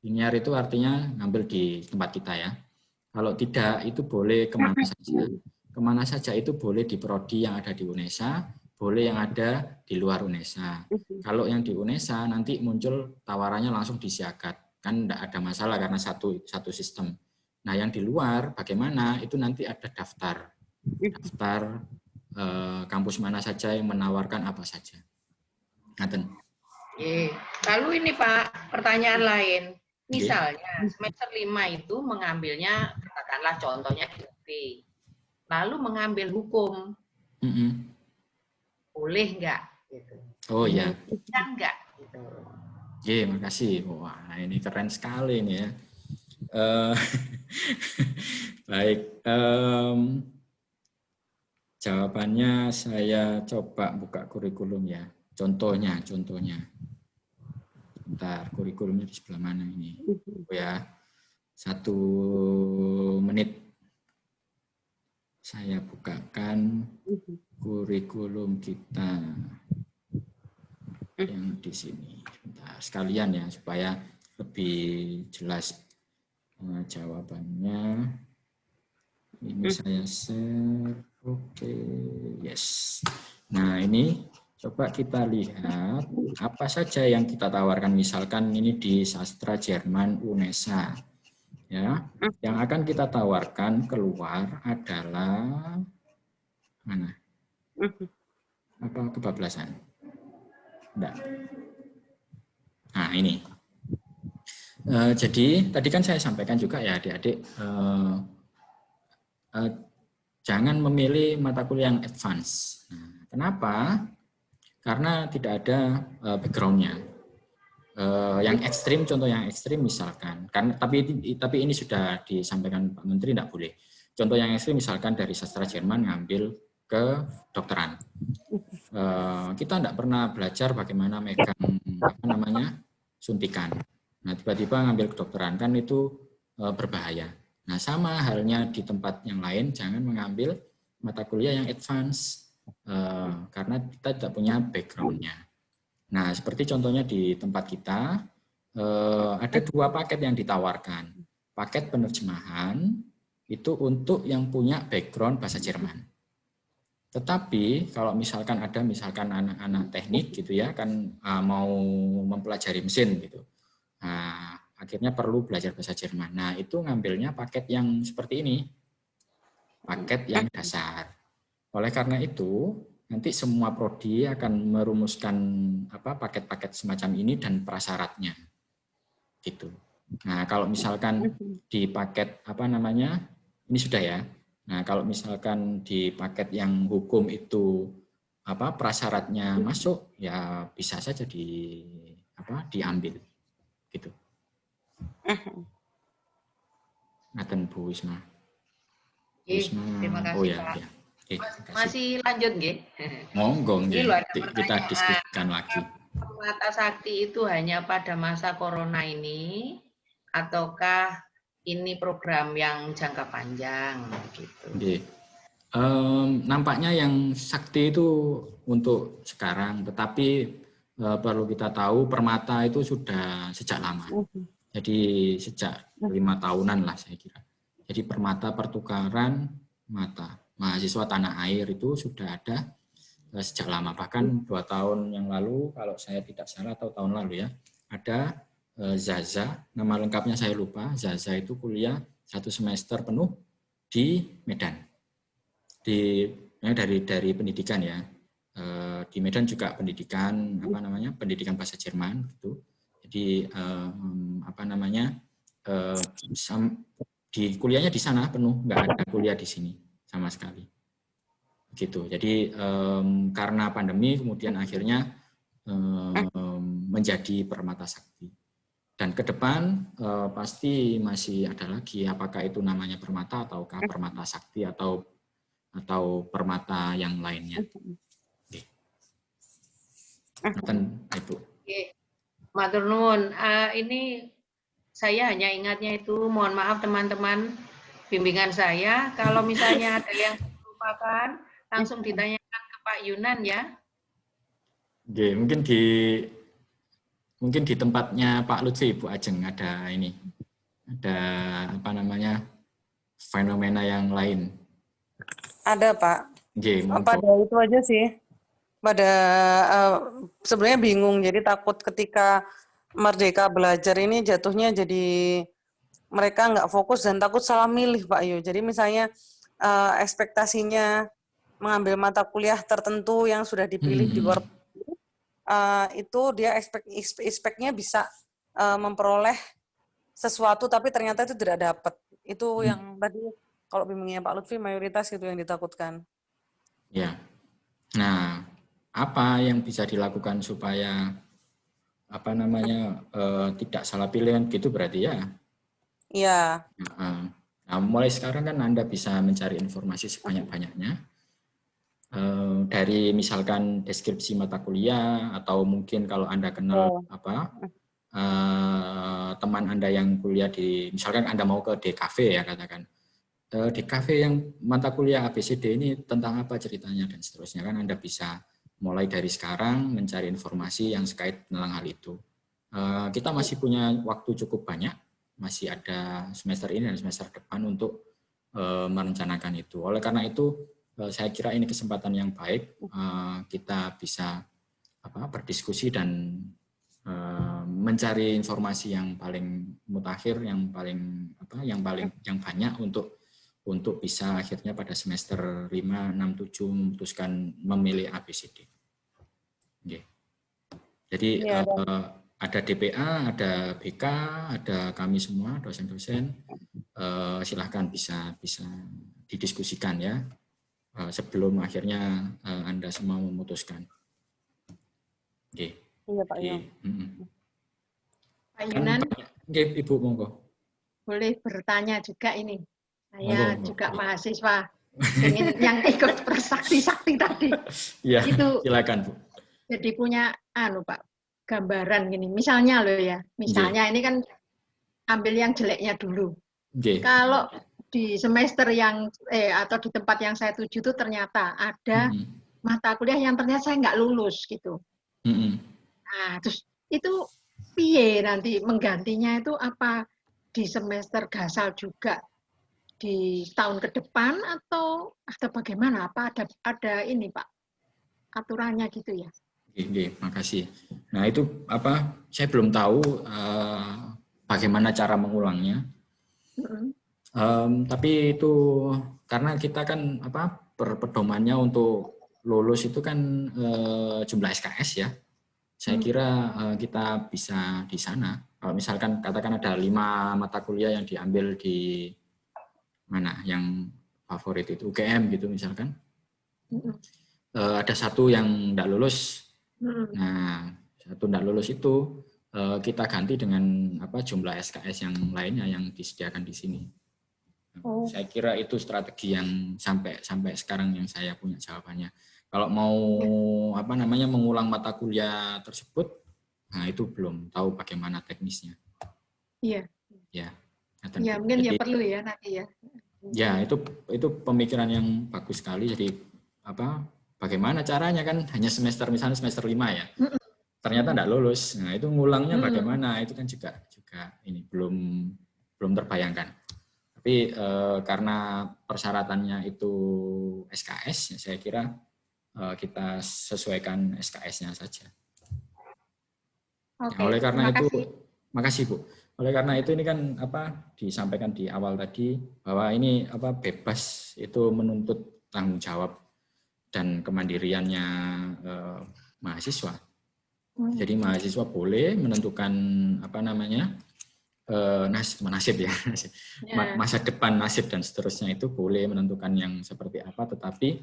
S3: Linear itu artinya ngambil di tempat kita ya. Kalau tidak itu boleh kemana saja. Kemana saja itu boleh di prodi yang ada di UNESA, boleh yang ada di luar UNESA. Kalau yang di UNESA nanti muncul tawarannya langsung di Siakad. Kan enggak ada masalah karena satu sistem. Nah yang di luar bagaimana? Itu nanti ada daftar kampus mana saja yang menawarkan apa saja. Ngaten.
S14: Lalu ini Pak, pertanyaan lain. Misalnya semester 5 itu mengambilnya, katakanlah contohnya UP. Lalu mengambil hukum. Boleh enggak? Gitu.
S3: Oh ya.
S14: Bisa enggak? Gitu.
S3: Makasih. Wah, ini keren sekali ini ya. Baik. Jawabannya saya coba buka kurikulum ya. Contohnya. Bentar, kurikulumnya di sebelah mana ini? Oh ya, 1 menit. Saya bukakan kurikulum kita yang di sini. Bentar, sekalian ya, supaya lebih jelas jawabannya. Ini saya share. Oke, yes. Nah, ini coba kita lihat apa saja yang kita tawarkan. Misalkan ini di sastra Jerman UNESA. Ya, yang akan kita tawarkan keluar adalah mana? Apa kebablasan? Enggak. Nah, ini. Jadi tadi kan saya sampaikan juga ya adik-adik, jangan memilih mata kuliah yang advance. Nah, kenapa? Karena tidak ada background-nya. Yang ekstrim, contoh yang ekstrim misalkan, tapi ini sudah disampaikan Pak Menteri, tidak boleh. Contoh yang ekstrim misalkan dari sastra Jerman ngambil ke dokteran. Kita tidak pernah belajar bagaimana megang suntikan. Nah, tiba-tiba ngambil kedokteran kan itu berbahaya. Nah, sama halnya di tempat yang lain, jangan mengambil mata kuliah yang advance, karena kita tidak punya background-nya. Nah, seperti contohnya di tempat kita, ada 2 paket yang ditawarkan. Paket penerjemahan, itu untuk yang punya background bahasa Jerman. Tetapi kalau misalkan ada anak-anak teknik gitu ya, kan mau mempelajari mesin gitu. Nah, akhirnya perlu belajar bahasa Jerman. Nah, itu ngambilnya paket yang seperti ini. Paket yang dasar. Oleh karena itu, nanti semua prodi akan merumuskan paket-paket semacam ini dan prasyaratnya. Gitu. Nah, kalau misalkan di paket ini sudah ya. Nah, kalau misalkan di paket yang hukum itu prasyaratnya masuk, ya bisa saja diambil gitu. Ngaten Bu Wisma.
S14: Terima kasih,
S3: oh ya,
S14: Pak.
S3: ya.
S14: Masih lanjut nggih?
S3: Monggo nggih.
S14: Ini loh ada
S3: Kita
S14: pertanyaan.
S3: diskusikan lagi.
S14: Mata sakti itu hanya pada masa corona ini ataukah ini program yang jangka panjang gitu?
S3: Nggih. Nampaknya yang sakti itu untuk sekarang, tetapi perlu kita tahu permata itu sudah sejak lama. Jadi sejak 5 tahunan lah saya kira. Jadi permata pertukaran mata mahasiswa tanah air itu sudah ada sejak lama. Bahkan 2 tahun yang lalu, kalau saya tidak salah, atau tahun lalu ya, ada Zaza, nama lengkapnya saya lupa. Zaza itu kuliah 1 semester penuh di Medan. Dari pendidikan ya. Di Medan juga pendidikan pendidikan bahasa Jerman gitu. Jadi di kuliahnya di sana penuh, nggak ada kuliah di sini sama sekali. Gitu. Jadi karena pandemi kemudian akhirnya menjadi permata sakti. Dan ke depan pasti masih ada lagi, apakah itu namanya permata ataukah permata sakti atau permata yang lainnya. Oke. Ibu.
S14: Oke. Matur nuwun. Ini saya hanya ingatnya itu, mohon maaf teman-teman bimbingan saya, kalau misalnya ada yang lupakan langsung ditanyakan ke Pak Yunan ya.
S3: Oke, mungkin di tempatnya Pak Lutfi, Bu Ajeng, ada fenomena yang lain.
S1: Ada Pak. Pada itu aja sih. Sebenarnya bingung, jadi takut ketika Merdeka Belajar ini jatuhnya jadi mereka nggak fokus dan takut salah milih Pak Yu. Jadi misalnya ekspektasinya mengambil mata kuliah tertentu yang sudah dipilih di korp itu dia expect-nya bisa memperoleh sesuatu tapi ternyata itu tidak dapat. Itu yang tadi kalau bimbingnya Pak Lutfi mayoritas itu yang ditakutkan.
S3: Ya. Nah, apa yang bisa dilakukan supaya tidak salah pilihan gitu berarti ya?
S1: Iya.
S3: Nah, mulai sekarang kan Anda bisa mencari informasi sebanyak-banyaknya. Dari misalkan deskripsi mata kuliah atau mungkin kalau Anda kenal teman Anda yang kuliah misalkan Anda mau ke DKV ya katakan. DKV yang mata kuliah ABCD ini tentang apa ceritanya dan seterusnya kan Anda bisa mulai dari sekarang mencari informasi yang terkait tentang hal itu. Kita masih punya waktu cukup banyak, masih ada semester ini dan semester depan untuk merencanakan itu. Oleh karena itu saya kira ini kesempatan yang baik kita bisa berdiskusi dan mencari informasi yang paling mutakhir, yang banyak untuk bisa akhirnya pada semester 5, 6, 7 memutuskan memilih ABCD. Okay. Jadi ada DPA, ada BK, ada kami semua dosen-dosen. Silahkan bisa didiskusikan ya. Sebelum akhirnya Anda semua memutuskan. Oke.
S1: Iya Pak Yu.
S10: Pak Yunan,
S3: Ibu monggo.
S10: boleh bertanya juga ini. Saya juga mahasiswa yang ikut persakti-sakti tadi.
S3: Iya,
S10: itu
S3: silakan Bu.
S10: Jadi punya Pak, gambaran gini. Misalnya loh ya, misalnya ini kan ambil yang jeleknya dulu. Kalau di semester yang atau di tempat yang saya tuju itu ternyata ada mata kuliah yang ternyata saya nggak lulus gitu. Nah, terus itu piye nanti menggantinya itu apa di semester gasal juga di tahun ke depan atau bagaimana? Apa ada ini Pak aturannya gitu ya?
S3: Oke, makasih. Nah itu apa? Saya belum tahu bagaimana cara mengulangnya. Tapi itu karena kita kan apa pedomannya untuk lulus itu kan jumlah SKS ya. Saya kira kita bisa di sana. Kalau misalkan katakan ada 5 mata kuliah yang diambil di mana yang favorit itu UGM gitu misalkan. Ada satu yang tidak lulus. Nah, satu tidak lulus itu kita ganti dengan apa jumlah SKS yang lainnya yang disediakan di sini. Saya kira itu strategi yang sampai sekarang yang saya punya jawabannya. Kalau mau apa namanya mengulang mata kuliah tersebut, nah itu belum tahu bagaimana teknisnya.
S10: Iya.
S3: Ya.
S10: Ya mungkin ya perlu ya nanti ya.
S3: Ya itu pemikiran yang bagus sekali. Jadi apa bagaimana caranya kan hanya misalnya semester 5 ya. Ternyata tidak lulus. Nah itu ngulangnya bagaimana itu kan juga ini belum terbayangkan. Tapi karena persyaratannya itu SKS, ya saya kira kita sesuaikan SKS-nya saja.
S10: Oke,
S3: ya, oleh karena itu,
S10: kasih.
S3: makasih Bu. Oleh karena itu ini kan apa disampaikan di awal tadi bahwa ini apa bebas itu menuntut tanggung jawab dan kemandiriannya mahasiswa. Jadi mahasiswa boleh menentukan apa namanya nasib ya, masa depan nasib dan seterusnya itu boleh menentukan yang seperti apa, tetapi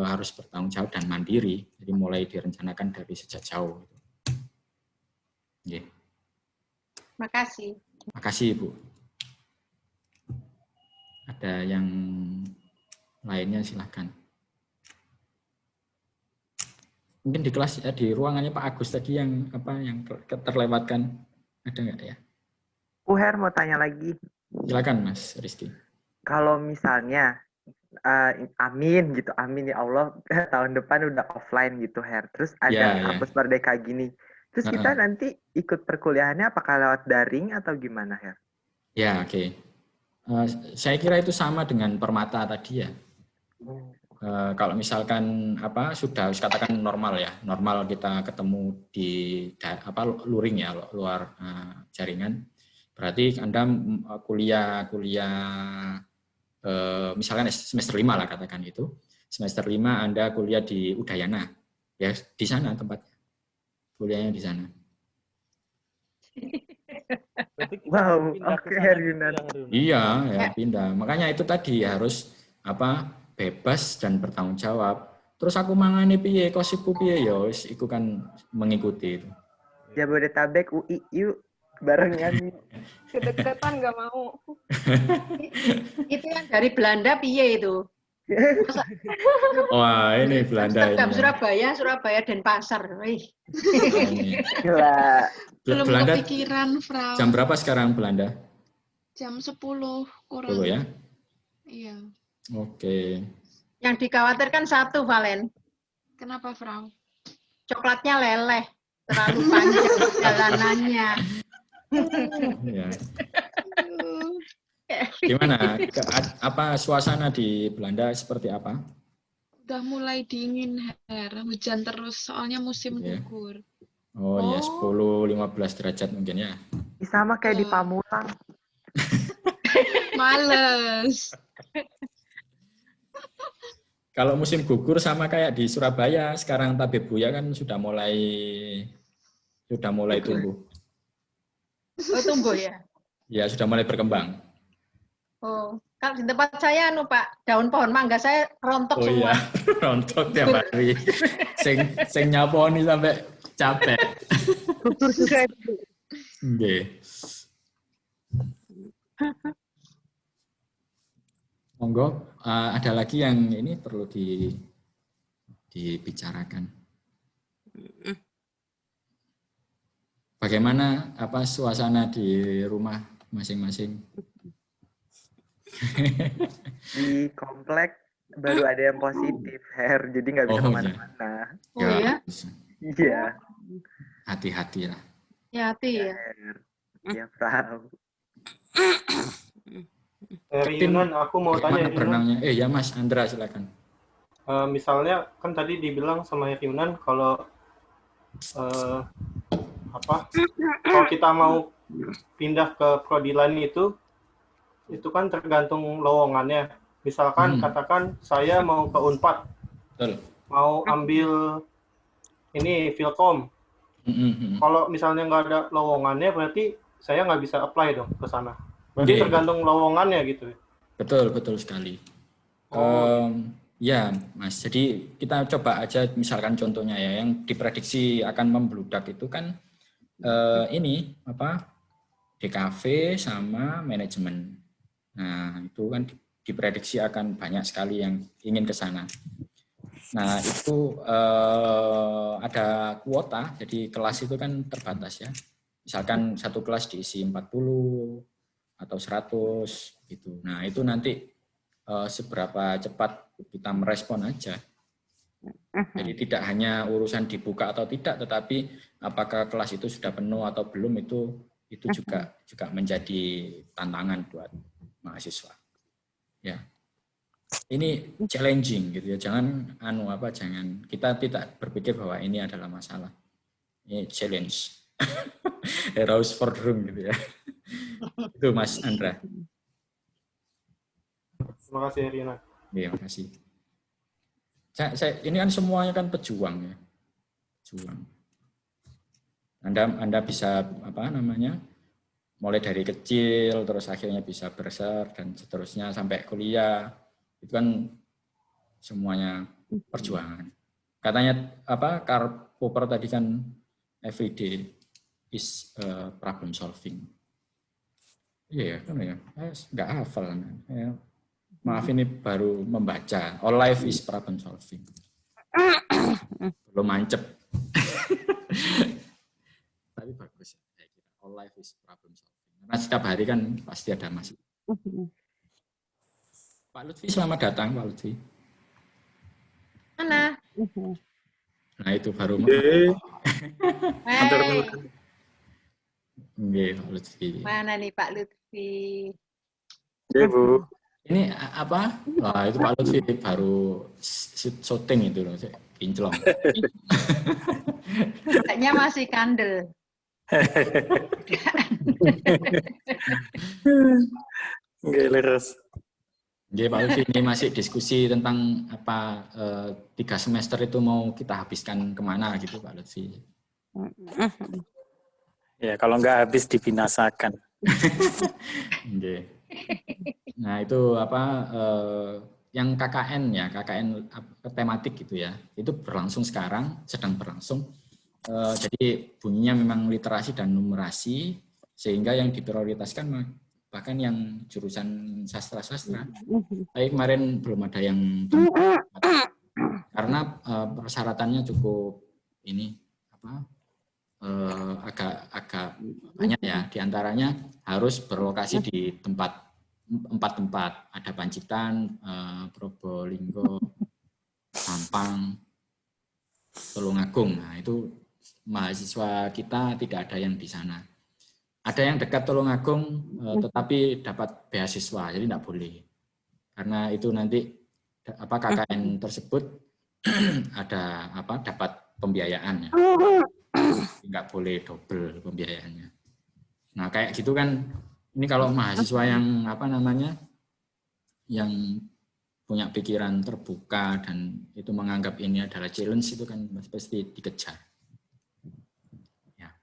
S3: harus bertanggung jawab dan mandiri. Jadi mulai direncanakan dari sejak jauh.
S10: Makasih.
S3: Makasih Ibu. Ada yang lainnya silahkan. Mungkin di kelas di ruangannya Pak Agus tadi yang apa yang terlewatkan ada nggak ya?
S5: Her mau tanya lagi.
S3: Silakan Mas Rizky.
S5: Kalau misalnya, amin gitu, amin ya Allah, tahun depan udah offline gitu Her. Terus ada kampus Merdeka gini. Terus kita nanti ikut perkuliahannya apakah lewat daring atau gimana Her?
S3: Ya oke. Saya kira itu sama dengan Permata tadi ya. Kalau misalkan apa sudah katakan normal ya, normal kita ketemu di apa luring ya, luar jaringan. Berarti Anda kuliah misalkan semester 5 lah katakan itu. Semester 5 Anda kuliah di Udayana. Ya, di sana tempatnya. Kuliahnya di sana.
S5: Wow, oke Yunan.
S3: Iya, ya pindah. Makanya itu tadi harus apa? Bebas dan bertanggung jawab. Terus aku mangane piye, kosipku piye ya wis iku kan mengikuti itu.
S5: Jabodetabek UI yuk. Barengan.
S2: Kedekatan nggak mau.
S10: Itu yang dari Belanda piye itu?
S3: Wah ini Belanda ini.
S10: Surabaya Denpasar.
S5: Gila.
S13: Belum
S3: Belanda,
S13: kepikiran, Frau.
S3: Jam berapa sekarang Belanda?
S13: Jam 10 kurang.
S3: 10 ya?
S13: Iya.
S3: Oke.
S10: Yang dikhawatirkan satu, Valen.
S13: Kenapa, Frau?
S10: Coklatnya leleh. Terlalu panjang perjalanannya.
S3: Ya. Gimana? Apa suasana di Belanda seperti apa?
S13: Udah mulai dingin, Her. Hujan terus, soalnya musim gugur.
S3: Oh ya, 10-15 derajat mungkin ya.
S5: Sama kayak di Pamulang.
S13: Males.
S3: Kalau musim gugur sama kayak di Surabaya, sekarang tabebuya kan sudah mulai tumbuh.
S10: Oh, tumbuh ya?
S3: Ya, sudah mulai berkembang.
S10: Oh, kalau di tempat saya Pak, daun pohon mangga saya rontok semua.
S3: Oh iya, rontok tiap hari. Sing nyaponi sampai capek.
S2: Gugur juga itu.
S3: Nggih. Monggo, ada lagi yang ini perlu dibicarakan. Bagaimana suasana di rumah masing-masing?
S5: Di komplek baru ada yang positif, Her. Jadi nggak bisa kemana-mana.
S10: Oh ya?
S5: Iya.
S3: Hati-hati lah.
S10: Ya, hati ya.
S5: Iya, Frau.
S7: Yunan, aku mau tanya
S3: Mana berenangnya? Ya Mas Andra, silakan.
S7: Misalnya kan tadi dibilang sama Yunan kalau kalau kita mau pindah ke prodi lain itu kan tergantung lowongannya. Misalkan katakan saya mau ke Unpad, mau ambil ini Filkom. Kalau misalnya nggak ada lowongannya, berarti saya nggak bisa apply dong ke sana. Berarti tergantung lowongannya gitu.
S3: Betul sekali. Ya, Mas. Jadi kita coba aja misalkan contohnya ya, yang diprediksi akan membludak itu kan ini DKV sama manajemen. Nah, itu kan diprediksi akan banyak sekali yang ingin ke sana. Nah, itu ada kuota, jadi kelas itu kan terbatas ya. Misalkan satu kelas diisi 40 atau 100 gitu. Nah, itu nanti seberapa cepat kita merespon aja. Jadi tidak hanya urusan dibuka atau tidak, tetapi apakah kelas itu sudah penuh atau belum, itu juga menjadi tantangan buat mahasiswa. Ya. Ini challenging gitu ya. Jangan jangan kita tidak berpikir bahwa ini adalah masalah. Ini challenge. Herausforderung gitu ya. Itu Mas Andra.
S7: Terima kasih Rina.
S3: Iya, terima kasih. Ini kan semuanya kan pejuang ya. Pejuang. Anda bisa mulai dari kecil terus akhirnya bisa besar dan seterusnya sampai kuliah. Itu kan semuanya perjuangan. Katanya Karl Popper tadi kan everyday is problem solving. Iya kan ya. Nggak hafal kan. Maaf ini baru membaca. All life is problem solving. Belum mancep. Tapi bagus. All life is problem solving. Karena setiap hari kan pasti ada masalah. Pak Lutfi, selamat datang Pak Lutfi.
S10: Mana?
S3: Nah itu baru. Pak Lutfi.
S10: Mana nih Pak Lutfi?
S3: Iya Bu. Ini apa? Wah, itu Pak Lutfi baru syuting itu loh, kinclong.
S10: Kayaknya masih kandel.
S15: Nggak leres.
S3: Jadi Pak Lutfi, ini masih diskusi tentang 3 semester itu mau kita habiskan kemana gitu Pak Lutfi.
S15: Ya kalau nggak habis dibinasakan.
S3: Nah itu yang KKN ya, KKN tematik gitu ya, itu berlangsung sekarang, sedang berlangsung. Jadi bunyinya memang literasi dan numerasi, sehingga yang diprioritaskan bahkan yang jurusan sastra-sastra. Tapi kemarin belum ada yang karena persyaratannya cukup agak banyak ya. Diantaranya harus berlokasi di 4 tempat, ada Pancitan, Probolinggo, Sampang, Tulungagung. Nah itu mahasiswa kita tidak ada yang di sana. Ada yang dekat Tulungagung, tetapi dapat beasiswa, jadi tidak boleh. Karena itu nanti KKN tersebut ada dapat pembiayaan ya. Nggak boleh double pembiayaannya. Nah kayak gitu kan. Ini kalau mahasiswa yang yang punya pikiran terbuka dan itu menganggap ini adalah challenge, itu kan pasti dikejar. Ya.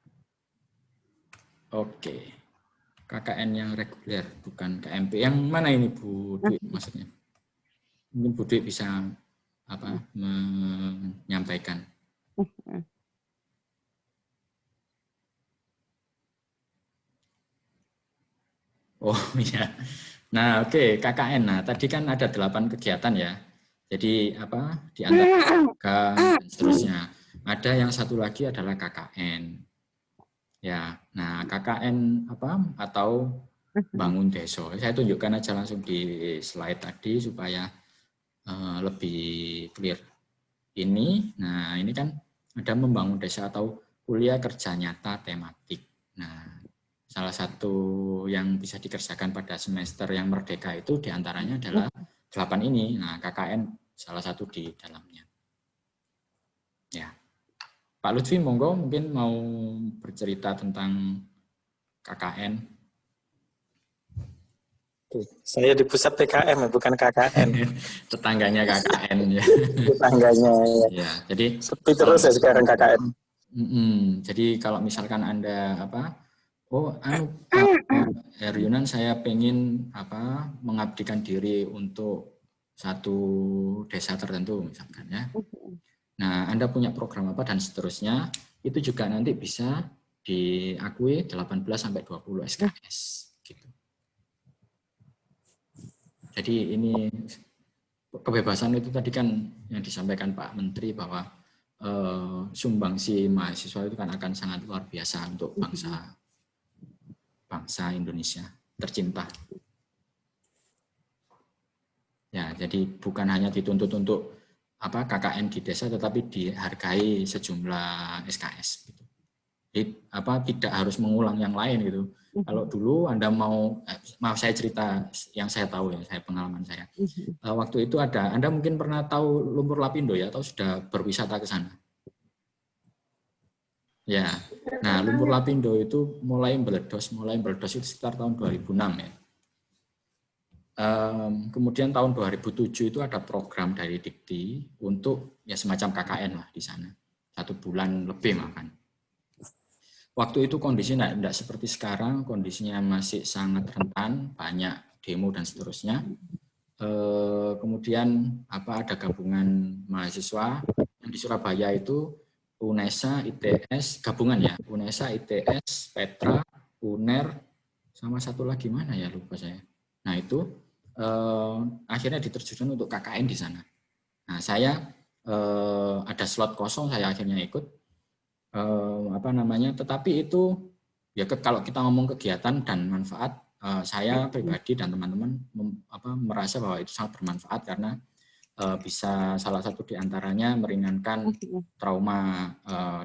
S3: Oke. KKN yang reguler, bukan KMP. Yang mana ini Bu Dwi maksudnya? Mungkin Bu Dwi bisa menyampaikan. Oh iya. Nah, oke, KKN. Nah, tadi kan ada 8 kegiatan ya. Jadi di antara dan seterusnya. Ada yang satu lagi adalah KKN. Ya. Nah, KKN atau bangun desa. Saya tunjukkan aja langsung di slide tadi supaya lebih clear. Nah ini kan ada membangun desa atau kuliah kerja nyata tematik. Nah, salah satu yang bisa dikerjakan pada semester yang merdeka itu diantaranya adalah 8 ini. Nah, KKN salah satu di dalamnya. Ya, Pak Lutfi, monggo mungkin mau bercerita tentang KKN.
S15: Saya di pusat PKM, bukan KKN.
S3: Tetangganya KKN ya.
S15: Tetangganya.
S3: Ya, jadi
S15: sepi terus ya sekarang KKN.
S3: Jadi kalau misalkan Anda Herr Yunan, saya pengen mengabdikan diri untuk satu desa tertentu misalkan ya. Nah, Anda punya program apa dan seterusnya, itu juga nanti bisa diakui 18 sampai 20 SKS gitu. Jadi ini kebebasan itu tadi kan yang disampaikan Pak Menteri bahwa sumbangsi mahasiswa itu kan akan sangat luar biasa untuk bangsa Indonesia tercinta. Ya, jadi bukan hanya dituntut untuk KKN di desa, tetapi dihargai sejumlah SKS. Gitu. Jadi tidak harus mengulang yang lain gitu. Kalau dulu Anda maaf saya cerita yang saya tahu ya, pengalaman saya. Waktu itu Anda mungkin pernah tahu Lumpur Lapindo ya, atau sudah berwisata ke sana? Ya, nah Lumpur Lapindo itu mulai meledos itu sekitar tahun 2006 ya. Kemudian tahun 2007 itu ada program dari Dikti untuk ya semacam KKN lah di sana. 1 bulan lebih makan. Waktu itu kondisinya tidak seperti sekarang, kondisinya masih sangat rentan, banyak demo dan seterusnya. Kemudian ada gabungan mahasiswa yang di Surabaya itu UNESA, ITS, gabungan ya, UNESA, ITS, Petra, UNER, sama satu lagi mana ya lupa saya. Nah itu akhirnya diterjunkan untuk KKN di sana. Nah saya ada slot kosong, saya akhirnya ikut. Tetapi itu ya kalau kita ngomong kegiatan dan manfaat, saya pribadi dan teman-teman merasa bahwa itu sangat bermanfaat karena bisa salah satu diantaranya meringankan trauma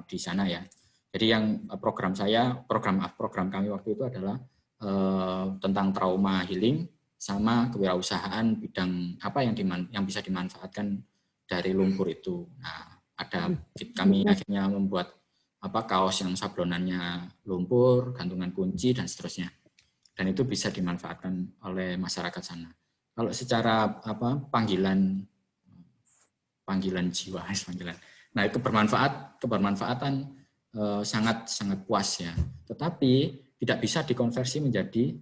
S3: di sana ya. Jadi yang program kami waktu itu adalah tentang trauma healing sama kewirausahaan bidang apa yang bisa dimanfaatkan dari lumpur itu. Nah, kami akhirnya membuat kaos yang sablonannya lumpur, gantungan kunci dan seterusnya. Dan itu bisa dimanfaatkan oleh masyarakat sana. Kalau secara panggilan jiwa, nah itu kebermanfaatan sangat puas ya. Tetapi tidak bisa dikonversi menjadi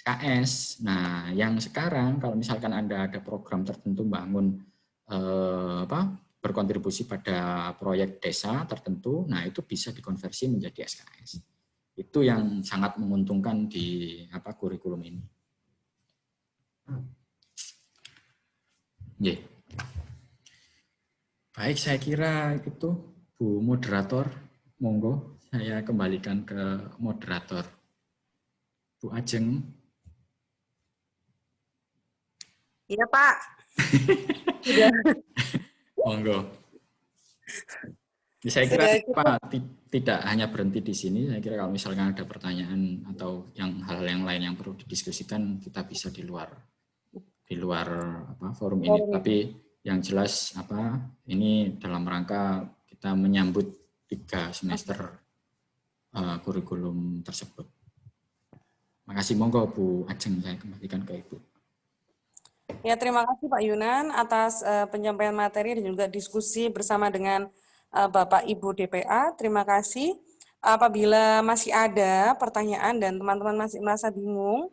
S3: SKS. Nah, yang sekarang kalau misalkan Anda ada program tertentu bangun berkontribusi pada proyek desa tertentu, nah itu bisa dikonversi menjadi SKS. Itu yang sangat menguntungkan di kurikulum ini. Yeah. Baik, saya kira itu Bu Moderator, monggo saya kembalikan ke moderator. Bu Ajeng.
S1: Iya Pak.
S3: Monggo. Saya kira Pak tidak hanya berhenti di sini. Saya kira kalau misalkan ada pertanyaan atau hal-hal yang lain yang perlu didiskusikan, kita bisa di luar forum ini. Tapi yang jelas ini dalam rangka kita menyambut 3 semester kurikulum tersebut. Makasih, monggo Bu Ajeng, saya kembalikan ke Ibu.
S1: Ya, terima kasih Pak Yunan atas penyampaian materi dan juga diskusi bersama dengan Bapak Ibu DPA. Terima kasih. Apabila masih ada pertanyaan dan teman-teman masih merasa bingung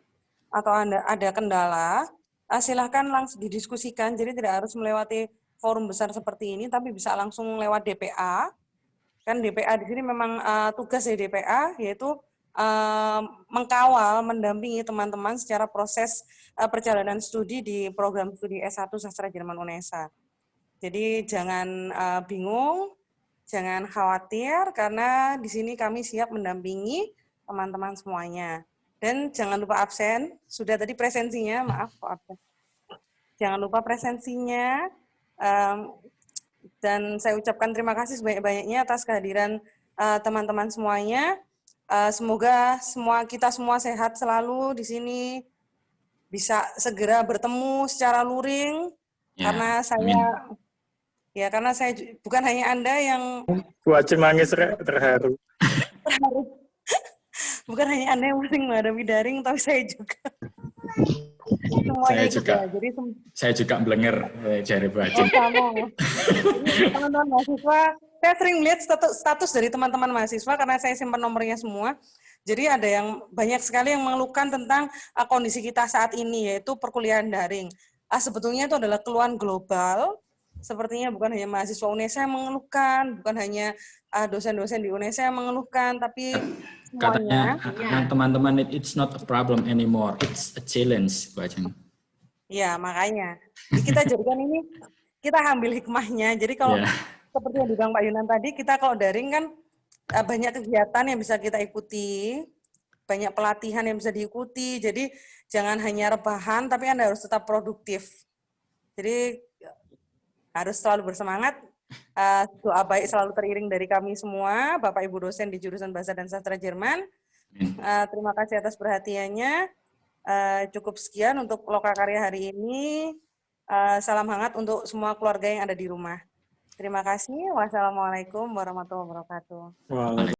S1: atau ada kendala, silahkan langsung didiskusikan. Jadi tidak harus melewati forum besar seperti ini, tapi bisa langsung lewat DPA. Kan DPA di sini memang tugas dari DPA yaitu mengkawal, mendampingi teman-teman secara proses perjalanan studi di program studi S1 Sastra Jerman UNESA. Jadi jangan bingung, jangan khawatir, karena di sini kami siap mendampingi teman-teman semuanya. Dan jangan lupa absen. Sudah tadi presensinya, maaf kok absen. Jangan lupa presensinya. Dan saya ucapkan terima kasih sebanyak-banyaknya atas kehadiran teman-teman semuanya. Semoga kita semua sehat selalu di sini, bisa segera bertemu secara luring, karena saya bukan hanya Anda yang
S15: Bu Ajeng nangis terharu.
S1: Bukan hanya Anda yang sering menghadapi daring, tapi saya juga. Semuanya
S3: saya juga blenger dari Bu Ajeng.
S1: Teman-teman mahasiswa, saya sering melihat status dari teman-teman mahasiswa karena saya simpan nomornya semua. Jadi ada yang banyak sekali yang mengeluhkan tentang kondisi kita saat ini, yaitu perkuliahan daring. Sebetulnya itu adalah keluhan global. Sepertinya bukan hanya mahasiswa UNESA yang mengeluhkan, bukan hanya dosen-dosen di UNESA yang mengeluhkan, tapi
S3: katanya teman-teman, it's not a problem anymore, it's a challenge, Bu Ajeng.
S1: Ya, makanya. Jadi kita jadikan ini, kita ambil hikmahnya. Jadi kalau seperti yang dibilang Pak Yunan tadi, kita kalau daring kan banyak kegiatan yang bisa kita ikuti, banyak pelatihan yang bisa diikuti, jadi jangan hanya rebahan, tapi Anda harus tetap produktif. Jadi harus selalu bersemangat, doa baik selalu teriring dari kami semua, Bapak Ibu dosen di jurusan Bahasa dan Sastra Jerman. Terima kasih atas perhatiannya. Cukup sekian untuk Lokakarya hari ini. Salam hangat untuk semua keluarga yang ada di rumah. Terima kasih. Wassalamualaikum warahmatullahi wabarakatuh.